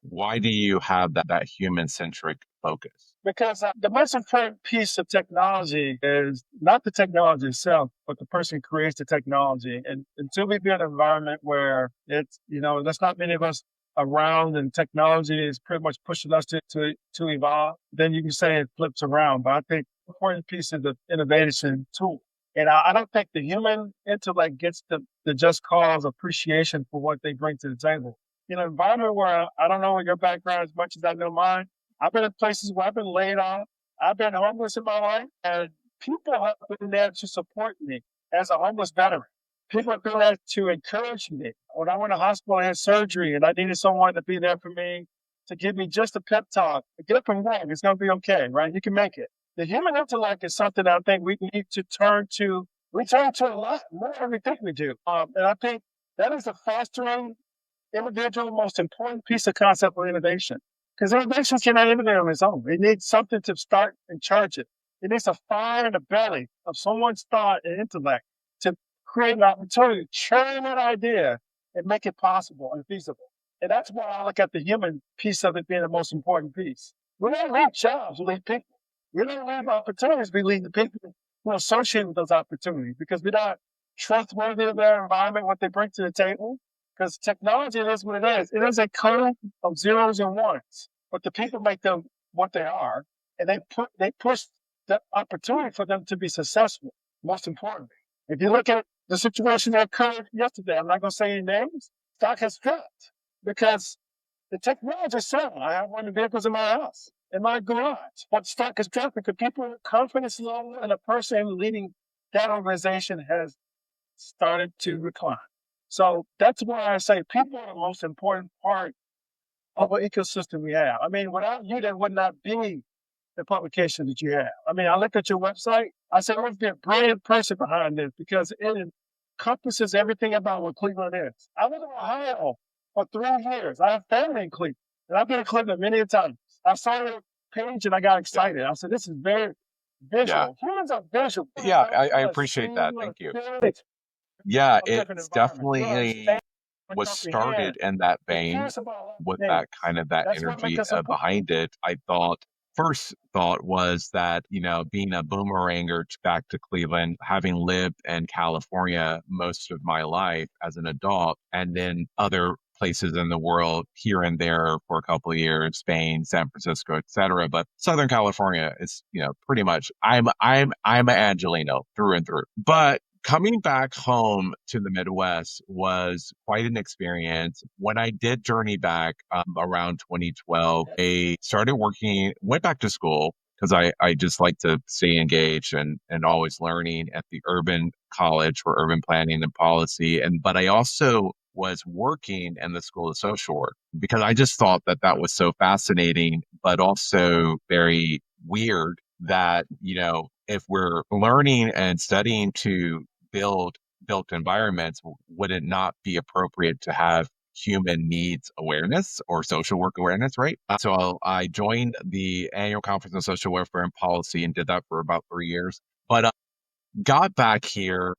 why do you have that human-centric focus? Because the most important piece of technology is not the technology itself, but the person who creates the technology. And until we be in an environment where it's, there's not many of us around and technology is pretty much pushing us to evolve, then you can say it flips around. But I think the important piece is the innovation tool. And I don't think the human intellect gets the just cause appreciation for what they bring to the table. In an environment where I don't know your background as much as I know mine, I've been in places where I've been laid off. I've been homeless in my life, and people have been there to support me as a homeless veteran. People have been there to encourage me. When I went to hospital, I had surgery, and I needed someone to be there for me, to give me just a pep talk. Get up and walk. It's going to be okay, right? You can make it. The human intellect is something I think we need to turn to. We turn to a lot more than we think we do. And I think that is the fostering individual most important piece of concept of innovation. Because innovation cannot innovate on its own. It needs something to start and charge it. It needs a fire in the belly of someone's thought and intellect to create an opportunity to churn that idea and make it possible and feasible. And that's why I look at the human piece of it being the most important piece. We don't leave jobs, we leave people. We don't leave opportunities, we leave the people who are associated with those opportunities because we're not trustworthy of their environment, what they bring to the table. Because technology is what it is. It is a code of zeros and ones, but the people make them what they are, and they push the opportunity for them to be successful. Most importantly, if you look at the situation that occurred yesterday, I'm not going to say any names. Stock has dropped because the technology is selling. I have one of the vehicles in my house, in my garage, but stock has dropped because people confidence level and the person leading that organization has started to decline. So that's why I say people are the most important part of an ecosystem we have. I mean, without you, there would not be the publication that you have. I mean, I looked at your website. I said, there's been a brilliant person behind this because it encompasses everything about what Cleveland is. I live in Ohio for 3 years. I have family in Cleveland, and I've been in Cleveland many times. I saw your page and I got excited. I said, this is very visual. Yeah. Humans are visual. Yeah, I appreciate that. Thank you. Yeah, it's definitely was started in that vein with that kind of that energy behind it. First thought was that, being a boomeranger back to Cleveland, having lived in California most of my life as an adult, and then other places in the world here and there for a couple of years, Spain, San Francisco, etc. But Southern California is, pretty much I'm an Angelino through and through. But coming back home to the Midwest was quite an experience. When I did journey back around 2012, I started went back to school because I just like to stay engaged and always learning at the Urban College for Urban Planning and Policy. But I also was working in the School of Social Work because I just thought that was so fascinating, but also very weird that, if we're learning and studying to built environments, would it not be appropriate to have human needs awareness or social work awareness, right? So I joined the annual conference on social welfare and policy and did that for about 3 years, but got back here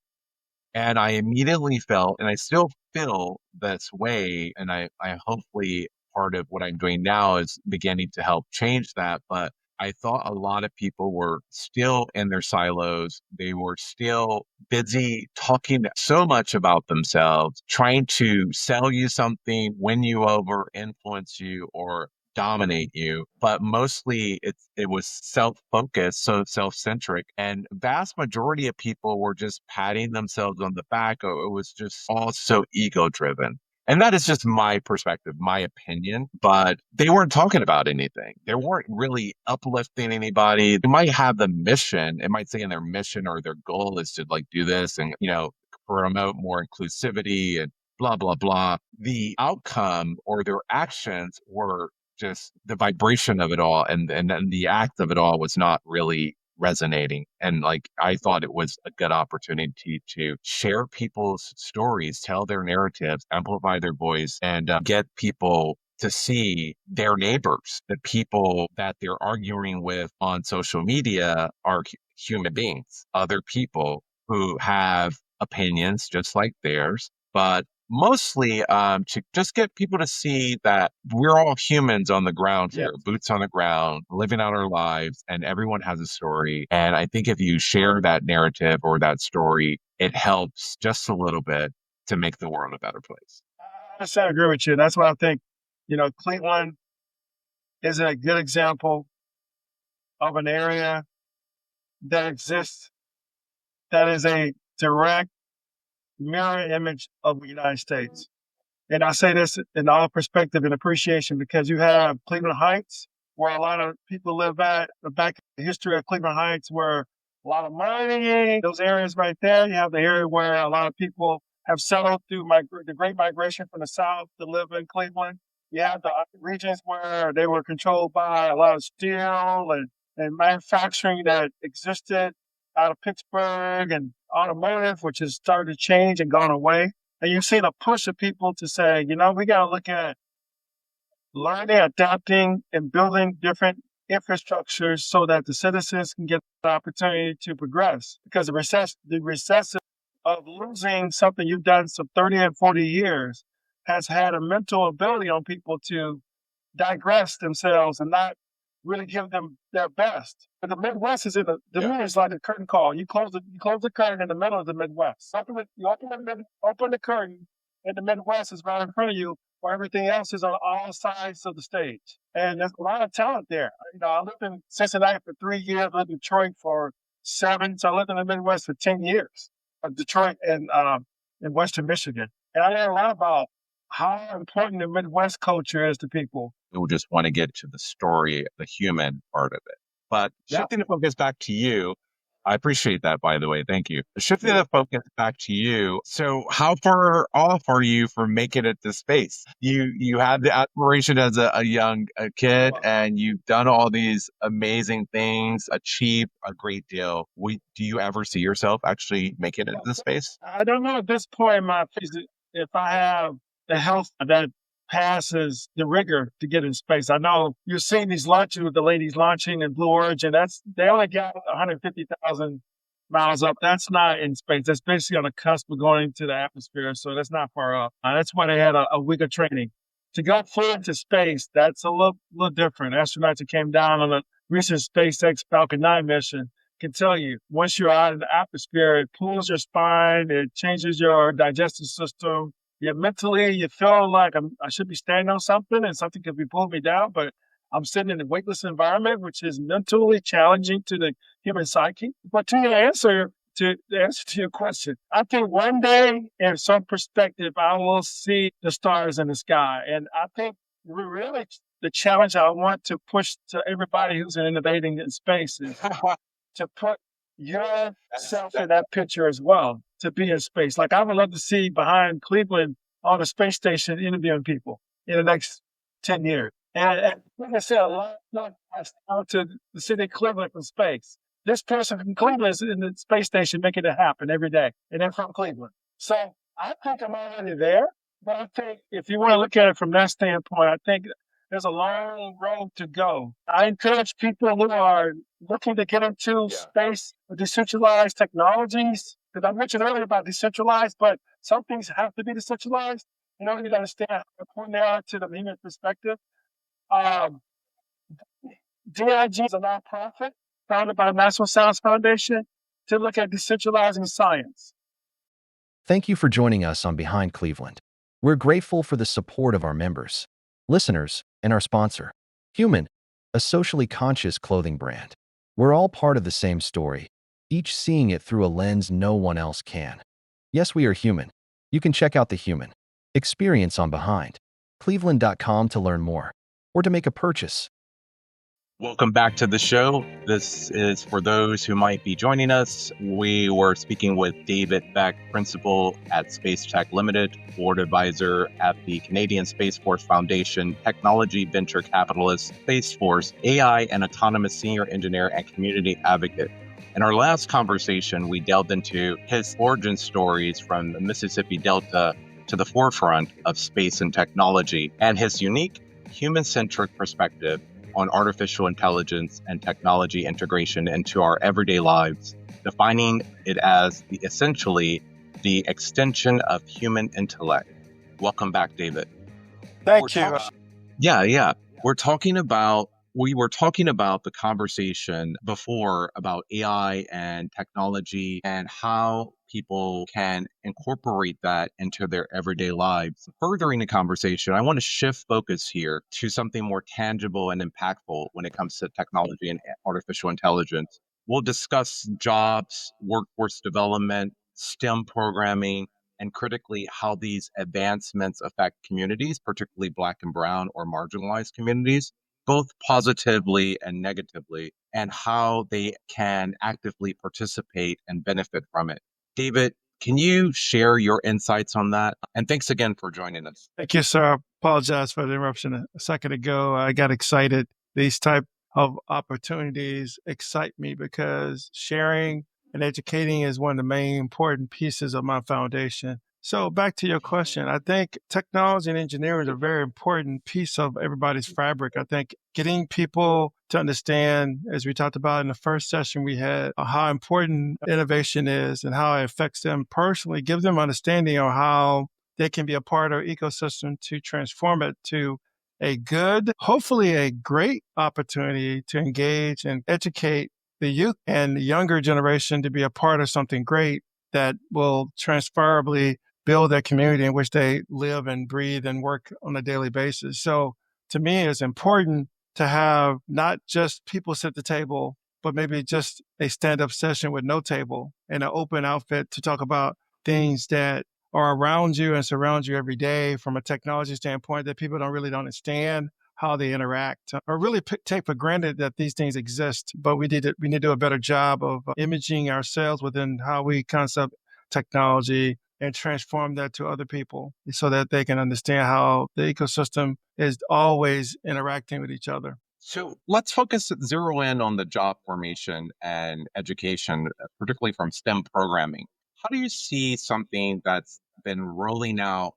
and I immediately felt, and I still feel this way, and I hopefully part of what I'm doing now is beginning to help change that, but I thought a lot of people were still in their silos. They were still busy talking so much about themselves, trying to sell you something, win you over, influence you, or dominate you, but mostly it was self-focused, so self-centric, and vast majority of people were just patting themselves on the back. It was just all so ego-driven. And that is just my perspective, my opinion, but they weren't talking about anything. They weren't really uplifting anybody. They might have the mission, it might say in their mission or their goal is to like do this and, promote more inclusivity and blah, blah, blah. The outcome or their actions were just the vibration of it all, and the act of it all was not really resonating. And like I thought it was a good opportunity to share people's stories, tell their narratives, amplify their voice, and get people to see their neighbors, the people that they're arguing with on social media are human beings, other people who have opinions just like theirs, but mostly to just get people to see that we're all humans on the ground here, boots on the ground, living out our lives, and everyone has a story. And I think if you share that narrative or that story, it helps just a little bit to make the world a better place. I agree with you. That's why I think, Cleveland is a good example of an area that exists that is a direct mirror image of the United States. And I say this in all perspective and appreciation because you have Cleveland Heights, where a lot of people live at, the back history of Cleveland Heights, where a lot of mining, those areas right there. You have the area where a lot of people have settled through the Great Migration from the South to live in Cleveland. You have the regions where they were controlled by a lot of steel and manufacturing that existed out of Pittsburgh, and automotive, which has started to change and gone away. And you've seen a push of people to say, we got to look at learning, adapting, and building different infrastructures so that the citizens can get the opportunity to progress. Because the recessive of losing something you've done some 30 and 40 years has had a mental ability on people to digress themselves and not really give them their best. But the Midwest is middle is like a curtain call. You close the curtain in the middle of the Midwest. You open the curtain, and the Midwest is right in front of you, where everything else is on all sides of the stage. And there's a lot of talent there. I lived in Cincinnati for 3 years, lived in Detroit for 7. So I lived in the Midwest for 10 years. Detroit and in Western Michigan. And I learned a lot about how important the Midwest culture is to people. People just want to get to the story, the human part of it. But shifting the focus back to you, I appreciate that, by the way. Thank you. Shifting the focus back to you. So how far off are you from making it to space? You had the aspiration as a young kid, and you've done all these amazing things, achieved a great deal. Do you ever see yourself actually making it to space? I don't know at this point in my phase if I have the health that passes the rigor to get in space. I know you're seeing these launches with the ladies launching in Blue Origin. They only got 150,000 miles up. That's not in space. That's basically on the cusp of going into the atmosphere. So that's not far up. That's why they had a week of training. To go full into space, that's a little different. Astronauts that came down on a recent SpaceX Falcon 9 mission can tell you, once you're out in the atmosphere, it pulls your spine, it changes your digestive system. Mentally, you feel like I should be standing on something and something could be pulling me down, but I'm sitting in a weightless environment, which is mentally challenging to the human psyche. But to answer to your question, I think one day, in some perspective, I will see the stars in the sky. And I think really the challenge I want to push to everybody who's innovating in space is to put yourself in that picture as well, to be in space. Like I would love to see behind Cleveland on the space station interviewing people in the next 10 years. And like I said, a lot out to the city of Cleveland from space. This person from Cleveland is in the space station making it happen every day, and they're from Cleveland. So I think I'm already there, but I think if you want to look at it from that standpoint, I think there's a long road to go. I encourage people who are looking to get into space with decentralized technologies, because I mentioned earlier about decentralized, but some things have to be decentralized in order to understand how important they are to the human perspective. DIG is a nonprofit founded by the National Science Foundation to look at decentralizing science. Thank you for joining us on Behind Cleveland. We're grateful for the support of our members, listeners, and our sponsor. Human, a socially conscious clothing brand. We're all part of the same story, each seeing it through a lens no one else can. Yes, we are human. You can check out the human experience on behind cleveland.com to learn more or to make a purchase. Welcome back to the show. This is for those who might be joining us. We were speaking with David Beck, principal at Space Tech Limited, board advisor at the Canadian Space Force Foundation, technology venture capitalist, Space Force, AI and autonomous senior engineer, and community advocate. In our last conversation, we delved into his origin stories from the Mississippi Delta to the forefront of space and technology, and his unique human-centric perspective on artificial intelligence and technology integration into our everyday lives, defining it as essentially the extension of human intellect. Welcome back, David. Thank you. Yeah. We were talking about the conversation before about AI and technology and how people can incorporate that into their everyday lives. Furthering the conversation, I want to shift focus here to something more tangible and impactful when it comes to technology and artificial intelligence. We'll discuss jobs, workforce development, STEM programming, and critically how these advancements affect communities, particularly Black and Brown or marginalized communities, both positively and negatively, and how they can actively participate and benefit from it. David, can you share your insights on that? And thanks again for joining us. Thank you, sir. I apologize for the interruption a second ago. I got excited. These type of opportunities excite me because sharing and educating is one of the main important pieces of my foundation. So back to your question, I think technology and engineering is a very important piece of everybody's fabric. I think getting people to understand, as we talked about in the first session we had, how important innovation is and how it affects them personally, gives them understanding of how they can be a part of ecosystem to transform it to a good, hopefully a great opportunity to engage and educate the youth and the younger generation to be a part of something great that will transferably build their community in which they live and breathe and work on a daily basis. So to me, it's important to have not just people sit at the table, but maybe just a stand-up session with no table and an open outfit to talk about things that are around you and surround you every day from a technology standpoint that people don't really understand how they interact or really take for granted that these things exist. But we need to do a better job of imaging ourselves within how we concept technology and transform that to other people so that they can understand how the ecosystem is always interacting with each other. So let's zero in on the job formation and education, particularly from STEM programming. How do you see something that's been rolling out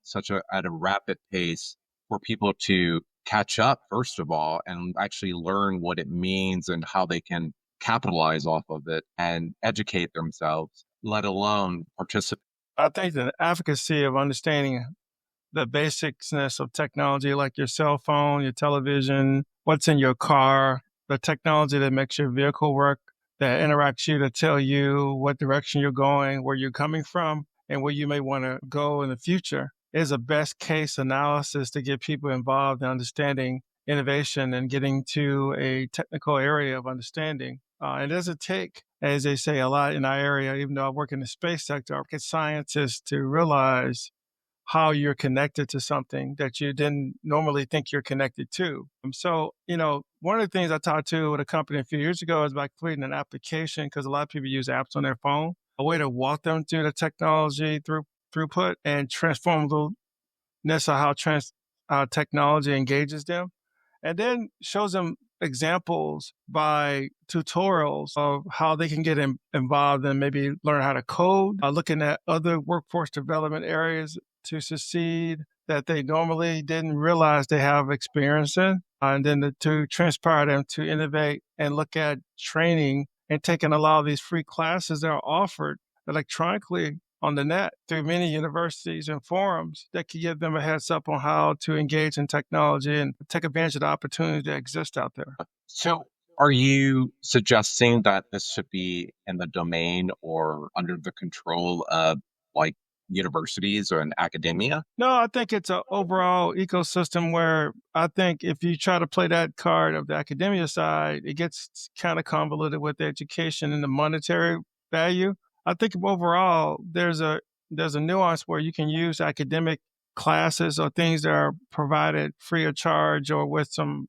at a rapid pace for people to catch up, first of all, and actually learn what it means and how they can capitalize off of it and educate themselves, let alone participate? I think the advocacy of understanding the basicsness of technology, like your cell phone, your television, what's in your car, the technology that makes your vehicle work, that interacts you to tell you what direction you're going, where you're coming from, and where you may want to go in the future is a best case analysis to get people involved in understanding innovation and getting to a technical area of understanding. It doesn't take, as they say, a lot in our area, even though I work in the space sector, rocket scientists to realize how you're connected to something that you didn't normally think you're connected to. So, one of the things I talked to with a company a few years ago is about creating an application because a lot of people use apps on their phone, a way to walk them through the technology throughput and transformableness of how technology engages them, and then shows them examples by tutorials of how they can get involved and maybe learn how to code, looking at other workforce development areas to succeed that they normally didn't realize they have experience in, and then to transpire them to innovate and look at training and taking a lot of these free classes that are offered electronically on the net through many universities and forums that can give them a heads up on how to engage in technology and take advantage of the opportunities that exist out there. So, are you suggesting that this should be in the domain or under the control of like universities or in academia? No, I think it's an overall ecosystem where I think if you try to play that card of the academia side, it gets kind of convoluted with the education and the monetary value. I think overall there's a nuance where you can use academic classes or things that are provided free of charge or with some,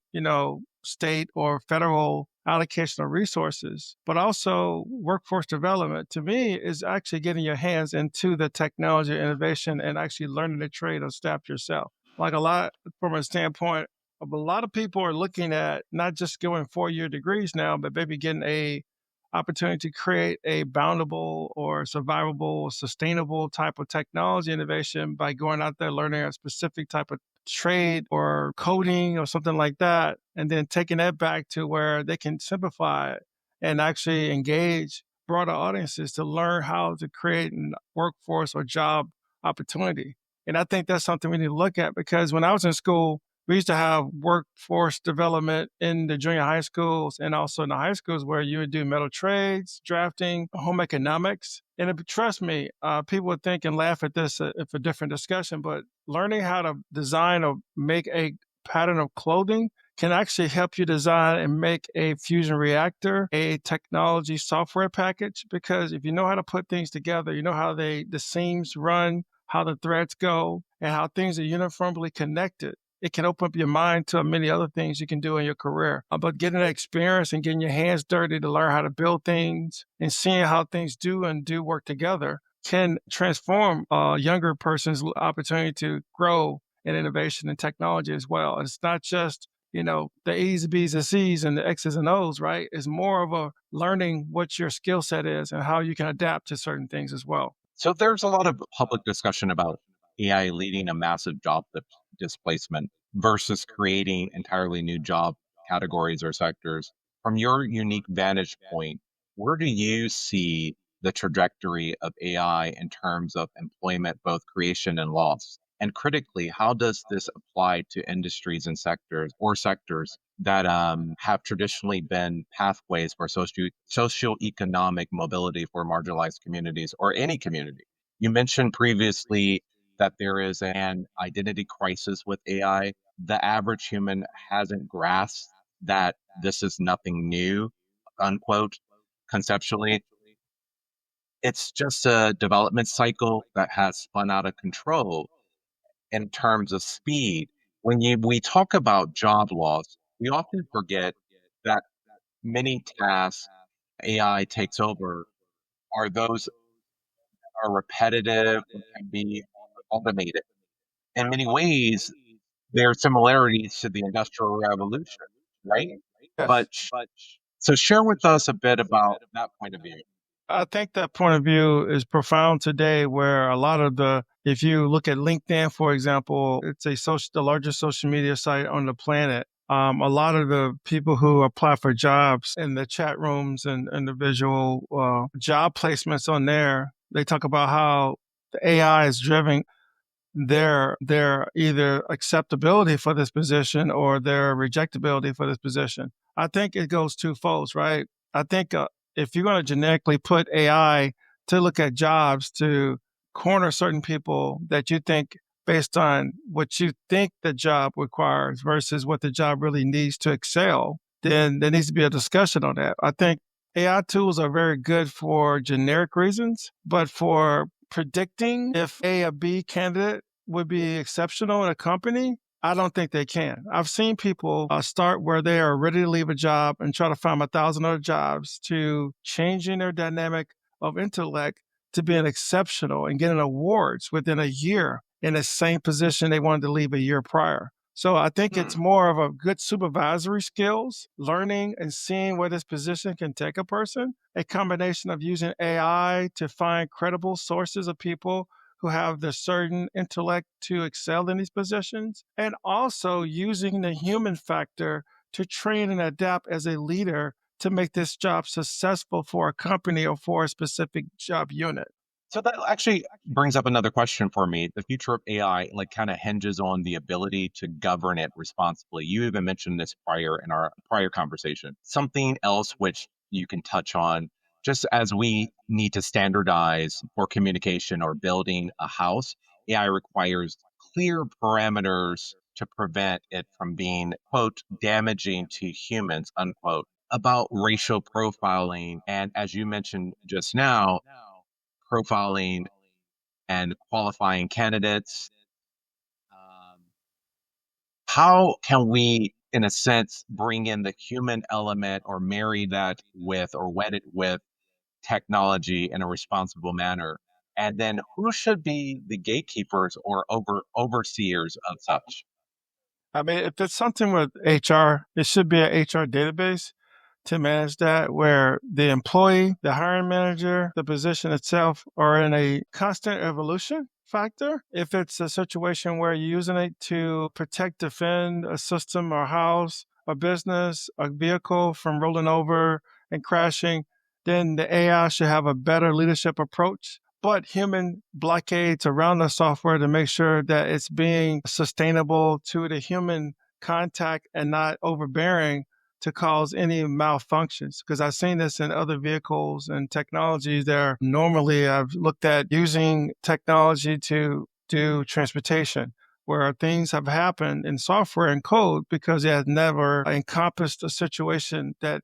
state or federal allocation of resources, but also workforce development to me is actually getting your hands into the technology innovation and actually learning the trade of staff yourself. Like a lot from a standpoint of a lot of people are looking at not just going 4-year degrees now, but maybe getting a opportunity to create a boundable or survivable, sustainable type of technology innovation by going out there learning a specific type of trade or coding or something like that, and then taking that back to where they can simplify it and actually engage broader audiences to learn how to create a workforce or job opportunity. And I think that's something we need to look at because when I was in school, we used to have workforce development in the junior high schools and also in the high schools where you would do metal trades, drafting, home economics. And trust me, people would think and laugh at this if a different discussion, but learning how to design or make a pattern of clothing can actually help you design and make a fusion reactor, a technology software package. Because if you know how to put things together, you know how the seams run, how the threads go, and how things are uniformly connected. It can open up your mind to many other things you can do in your career. But getting that experience and getting your hands dirty to learn how to build things and seeing how things do work together can transform a younger person's opportunity to grow in innovation and technology as well. It's not just, the E's, B's, and C's and the X's and O's, right? It's more of a learning what your skill set is and how you can adapt to certain things as well. So there's a lot of public discussion about AI leading a massive job displacement versus creating entirely new job categories or sectors. From your unique vantage point, where do you see the trajectory of AI in terms of employment, both creation and loss? And critically, how does this apply to industries and sectors that have traditionally been pathways for socioeconomic mobility for marginalized communities or any community? You mentioned previously that there is an identity crisis with AI. The average human hasn't grasped that this is nothing new, unquote, conceptually. It's just a development cycle that has spun out of control in terms of speed. We talk about job loss, we often forget that many tasks AI takes over are those that are repetitive and can be automated. In many ways, there are similarities to the Industrial Revolution, right? But Yes. so share with us a bit about that point of view. I think that point of view is profound today, where a lot of if you look at LinkedIn, for example, it's the largest social media site on the planet. A lot of the people who apply for jobs in the chat rooms and individual job placements on there, they talk about how the AI is driving their either acceptability for this position or their rejectability for this position. I think it goes twofold, right? I think if you're going to generically put AI to look at jobs to corner certain people that you think based on what you think the job requires versus what the job really needs to excel, then there needs to be a discussion on that. I think AI tools are very good for generic reasons, but for predicting if A or B candidate would be exceptional in a company, I don't think they can. I've seen people start where they are ready to leave a job and try to find 1,000 other jobs to changing their dynamic of intellect to being exceptional and getting awards within a year in the same position they wanted to leave a year prior. So I think it's more of a good supervisory skills, learning and seeing where this position can take a person, a combination of using AI to find credible sources of people who have the certain intellect to excel in these positions, and also using the human factor to train and adapt as a leader to make this job successful for a company or for a specific job unit. So that actually brings up another question for me. The future of AI kind of hinges on the ability to govern it responsibly. You even mentioned this prior in our prior conversation. Something else which you can touch on just as we need to standardize for communication or building a house, AI requires clear parameters to prevent it from being, quote, damaging to humans, unquote. About racial profiling, and as you mentioned just now, profiling and qualifying candidates. How can we, in a sense, bring in the human element or marry that with or wed it with technology in a responsible manner? And then who should be the gatekeepers or overseers of such? I mean, if it's something with HR, it should be an HR database to manage that, where the employee, the hiring manager, the position itself are in a constant evolution factor. If it's a situation where you're using it to protect, defend a system or house, a business, a vehicle from rolling over and crashing, then the AI should have a better leadership approach, but human blockades around the software to make sure that it's being sustainable to the human contact and not overbearing to cause any malfunctions. Because I've seen this in other vehicles and technologies there. Normally, I've looked at using technology to do transportation, where things have happened in software and code because it has never encompassed a situation that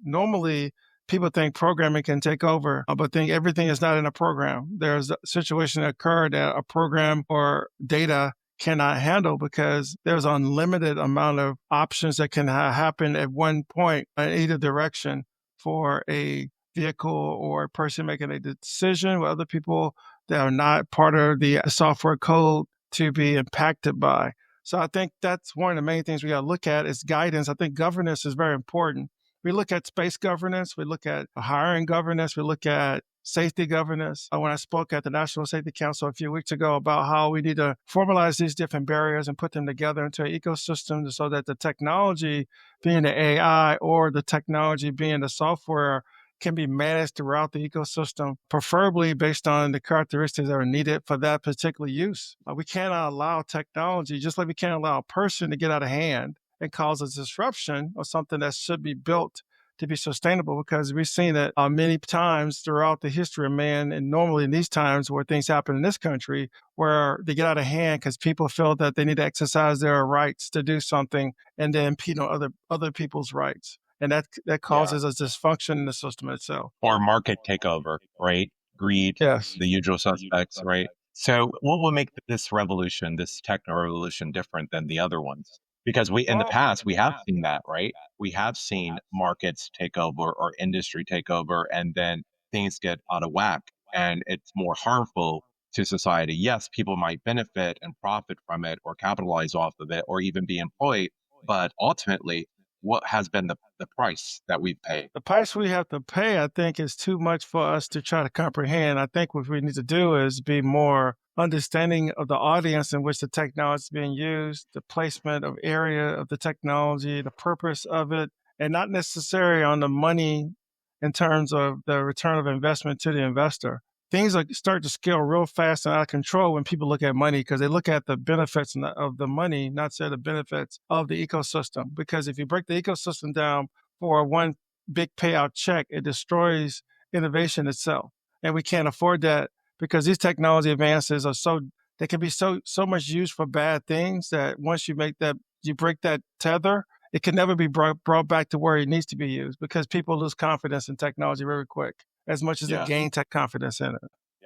normally people think programming can take over, but think everything is not in a program. There's a situation that occurred that a program or data cannot handle because there's unlimited amount of options that can happen at one point in either direction for a vehicle or a person making a decision with other people that are not part of the software code to be impacted by. So I think that's one of the main things we got to look at is guidance. I think governance is very important. We look at space governance, we look at hiring governance, we look at safety governance. When I spoke at the National Safety Council a few weeks ago about how we need to formalize these different barriers and put them together into an ecosystem so that the technology, being the AI or the technology being the software, can be managed throughout the ecosystem, preferably based on the characteristics that are needed for that particular use. We cannot allow technology, just like we can't allow a person to get out of hand and cause a disruption of something that should be built to be sustainable, because we've seen it many times throughout the history of man, and normally in these times where things happen in this country, where they get out of hand because people feel that they need to exercise their rights to do something and then impede on other people's rights. And that causes a dysfunction in the system itself. Or market takeover, right? Greed, Yes. the usual suspects, right? So what will make this revolution, this techno revolution, different than the other ones? Because in the past, we have seen that, right? We have seen markets take over or industry take over, and then things get out of whack and it's more harmful to society. Yes, people might benefit and profit from it or capitalize off of it or even be employed, but ultimately, what has been the price that we've paid? The price we have to pay, I think, is too much for us to try to comprehend. I think what we need to do is be more understanding of the audience in which the technology is being used, the placement of area of the technology, the purpose of it, and not necessarily on the money in terms of the return of investment to the investor. Things start to scale real fast and out of control when people look at money, because they look at the benefits of the money, not say the benefits of the ecosystem. Because if you break the ecosystem down for one big payout check, it destroys innovation itself. And we can't afford that, because these technology advances are they can be so much used for bad things that once you break that tether, it can never be brought back to where it needs to be used, because people lose confidence in technology very quick, as much as they gain tech confidence in it.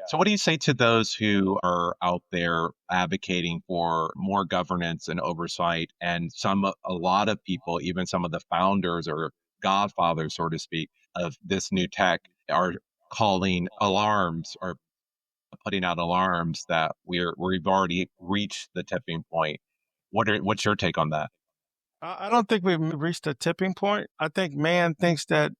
So what do you say to those who are out there advocating for more governance and oversight, and a lot of people, even some of the founders or godfathers, so to speak, of this new tech are calling alarms or putting out alarms that we've already reached the tipping point? What's your take on that? I don't think we've reached a tipping point. I think man thinks that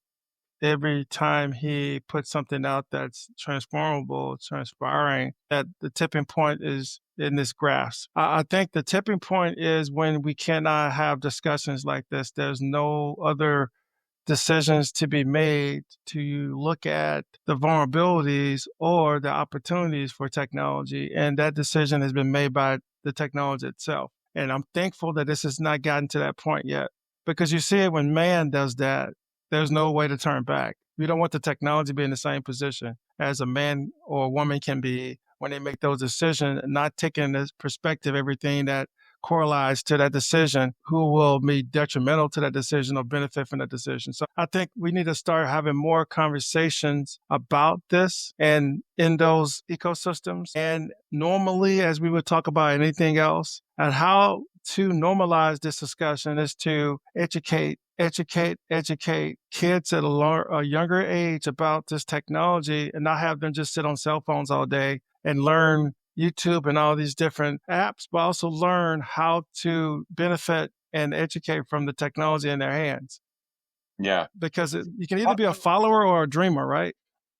every time he puts something out that's transformable, transpiring, that the tipping point is in this grasp. I think the tipping point is when we cannot have discussions like this. There's no other decisions to be made to look at the vulnerabilities or the opportunities for technology. And that decision has been made by the technology itself. And I'm thankful that this has not gotten to that point yet, because you see it when man does that, there's no way to turn back. We don't want the technology to be in the same position as a man or a woman can be when they make those decisions, not taking this perspective, everything that correlates to that decision, who will be detrimental to that decision or benefit from that decision. So I think we need to start having more conversations about this and in those ecosystems. And normally, as we would talk about anything else, and how to normalize this discussion is to educate kids at a younger age about this technology and not have them just sit on cell phones all day and learn YouTube and all these different apps, but also learn how to benefit and educate from the technology in their hands. Yeah. Because you can either be a follower or a dreamer, right?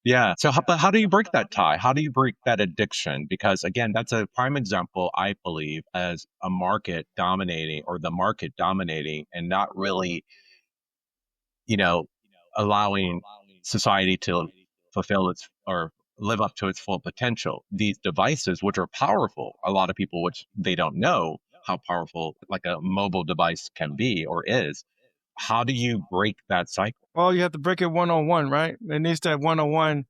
Yeah. So, but how do you break that tie? How do you break that addiction? Because again, that's a prime example, I believe, as a market dominating or the market dominating and not really, allowing society to fulfill its or live up to its full potential. These devices, which are powerful, a lot of people, which they don't know how powerful like a mobile device can be or is. How do you break that cycle? Well, you have to break it one-on-one, right? It needs that one-on-one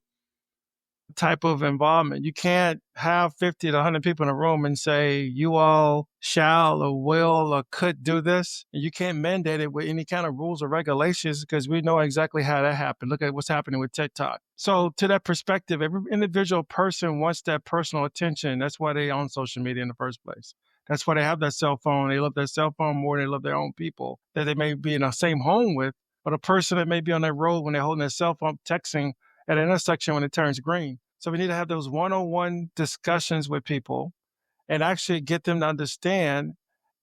type of involvement. You can't have 50 to 100 people in a room and say, you all shall or will or could do this. And you can't mandate it with any kind of rules or regulations because we know exactly how that happened. Look at what's happening with TikTok. So to that perspective, every individual person wants that personal attention. That's why they own social media in the first place. That's why they have that cell phone. They love their cell phone more than they love their own people that they may be in the same home with, but a person that may be on their road when they're holding their cell phone, texting at an intersection when it turns green. So we need to have those one-on-one discussions with people and actually get them to understand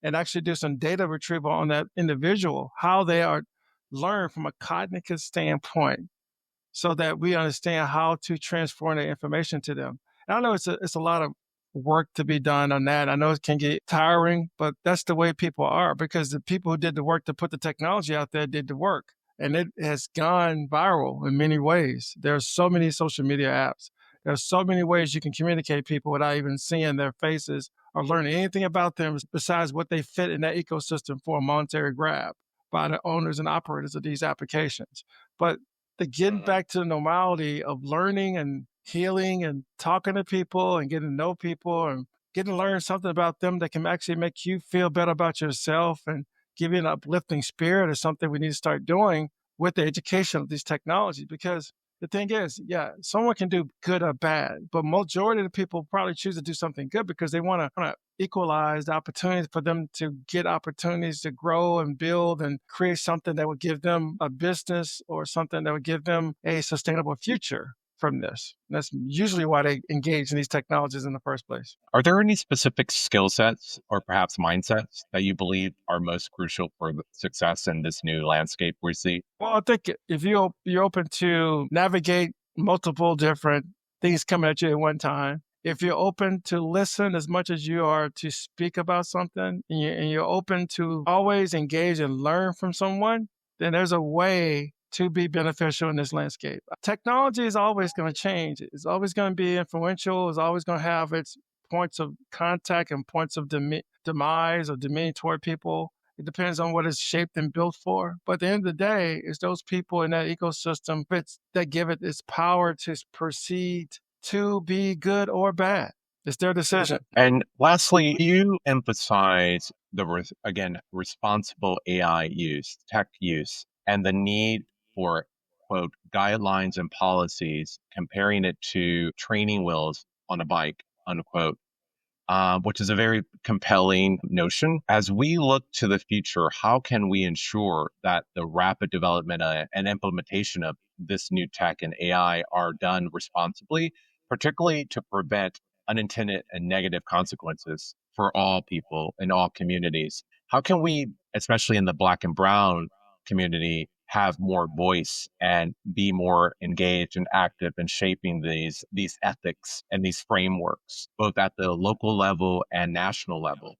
and actually do some data retrieval on that individual, how they are learn from a cognitive standpoint so that we understand how to transform the information to them. And I know it's a lot of work to be done on that. I know it can get tiring, but that's the way people are because the people who did the work to put the technology out there did the work. And it has gone viral in many ways. There are so many social media apps. There's so many ways you can communicate people without even seeing their faces or learning anything about them besides what they fit in that ecosystem for a monetary grab by the owners and operators of these applications. But the getting back to the normality of learning and healing and talking to people and getting to know people and getting to learn something about them that can actually make you feel better about yourself and give you an uplifting spirit is something we need to start doing with the education of these technologies. Because the thing is, yeah, someone can do good or bad, but majority of the people probably choose to do something good because they want to equalize the opportunities for them to get opportunities to grow and build and create something that would give them a business or something that would give them a sustainable future from this. And that's usually why they engage in these technologies in the first place. Are there any specific skill sets or perhaps mindsets that you believe are most crucial for the success in this new landscape we see? Well, I think if you're open to navigate multiple different things coming at you at one time, if you're open to listen as much as you are to speak about something, and you're open to always engage and learn from someone, then there's a way to be beneficial in this landscape. Technology is always going to change. It's always going to be influential. It's always going to have its points of contact and points of demise or demean toward people. It depends on what it's shaped and built for. But at the end of the day, it's those people in that ecosystem that give it its power to proceed to be good or bad. It's their decision. And lastly, you emphasize responsible AI use, tech use, and the need for, quote, guidelines and policies, comparing it to training wheels on a bike, unquote, which is a very compelling notion. As we look to the future, how can we ensure that the rapid development and implementation of this new tech and AI are done responsibly, particularly to prevent unintended and negative consequences for all people in all communities? How can we, especially in the Black and Brown community, have more voice and be more engaged and active in shaping these ethics and these frameworks, both at the local level and national level?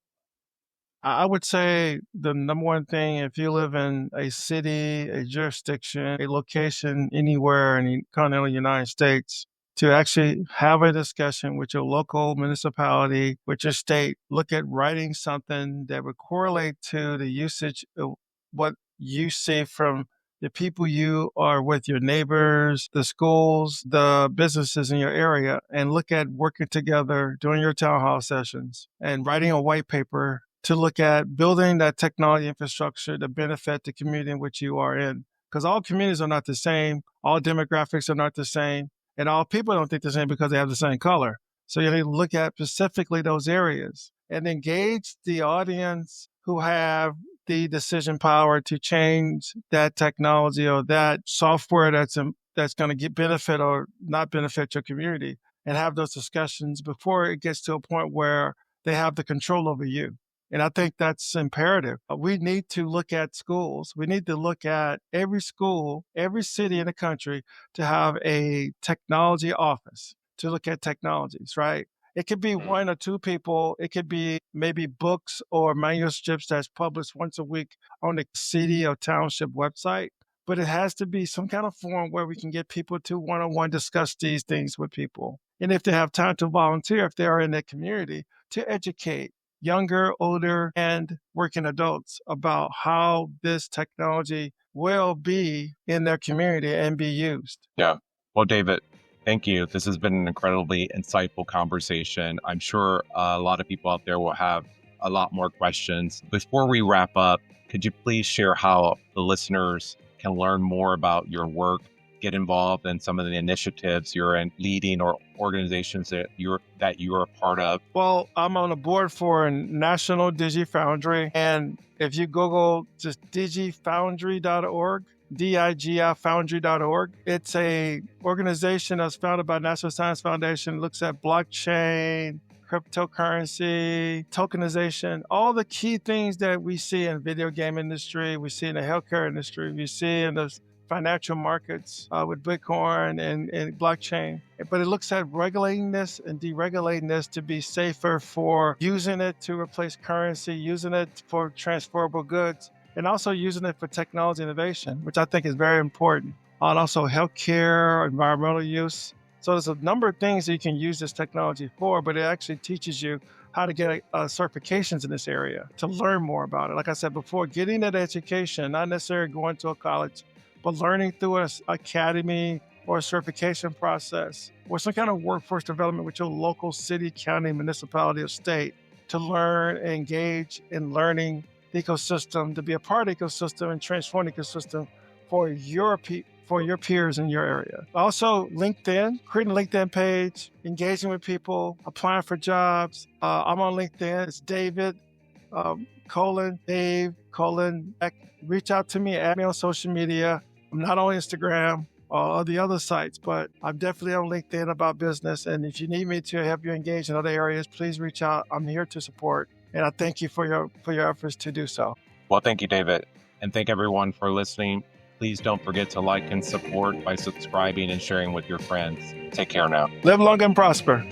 I would say the number one thing, if you live in a city, a jurisdiction, a location anywhere in the continental United States, to actually have a discussion with your local municipality, with your state, look at writing something that would correlate to the usage of what you see from the people you are with, your neighbors, the schools, the businesses in your area, and look at working together, doing your town hall sessions and writing a white paper to look at building that technology infrastructure to benefit the community in which you are in. Because all communities are not the same, all demographics are not the same, and all people don't think the same because they have the same color. So you need to look at specifically those areas and engage the audience who have the decision power to change that technology or that software that's going to get benefit or not benefit your community, and have those discussions before it gets to a point where they have the control over you. And I think that's imperative. We need to look at schools. We need to look at every school, every city in the country to have a technology office to look at technologies, right? It could be one or two people. It could be maybe books or manuscripts that's published once a week on the city or township website. But it has to be some kind of forum where we can get people to one-on-one discuss these things with people. And if they have time to volunteer, if they are in their community, to educate younger, older, and working adults about how this technology will be in their community and be used. Yeah. Well, David, thank you. This has been an incredibly insightful conversation. I'm sure a lot of people out there will have a lot more questions. Before we wrap up, could you please share how the listeners can learn more about your work, get involved in some of the initiatives you're in leading or organizations that you're a part of? Well, I'm on a board for a National DigiFoundry, and if you Google just digifoundry.org, digifoundry.org, it's a organization that's founded by National Science Foundation, looks at blockchain, cryptocurrency, tokenization, all the key things that we see in video game industry, we see in the healthcare industry, we see in the financial markets with Bitcoin and blockchain. But it looks at regulating this and deregulating this to be safer for using it to replace currency, using it for transferable goods, and also using it for technology innovation, which I think is very important. And also healthcare, environmental use. So there's a number of things that you can use this technology for, but it actually teaches you how to get certifications in this area, to learn more about it. Like I said before, getting that education, not necessarily going to a college, but learning through an academy or a certification process or some kind of workforce development with your local city, county, municipality, or state to learn and engage in learning the ecosystem, to be a part of the ecosystem and transform the ecosystem for your peers in your area. Also, LinkedIn, creating a LinkedIn page, engaging with people, applying for jobs. I'm on LinkedIn. It's David, Dave, Beck. Reach out to me, add me on social media. I'm not on Instagram or the other sites, but I'm definitely on LinkedIn about business. And if you need me to help you engage in other areas, please reach out. I'm here to support. And I thank you for your efforts to do so. Well, thank you, David. And thank everyone for listening. Please don't forget to like and support by subscribing and sharing with your friends. Take care now. Live long and prosper.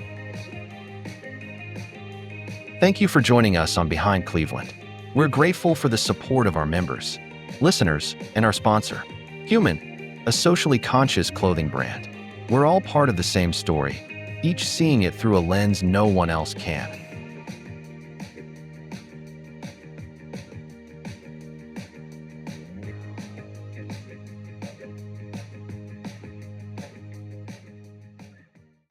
Thank you for joining us on Behind Cleveland. We're grateful for the support of our members, listeners, and our sponsor, Human, a socially conscious clothing brand. We're all part of the same story, each seeing it through a lens no one else can.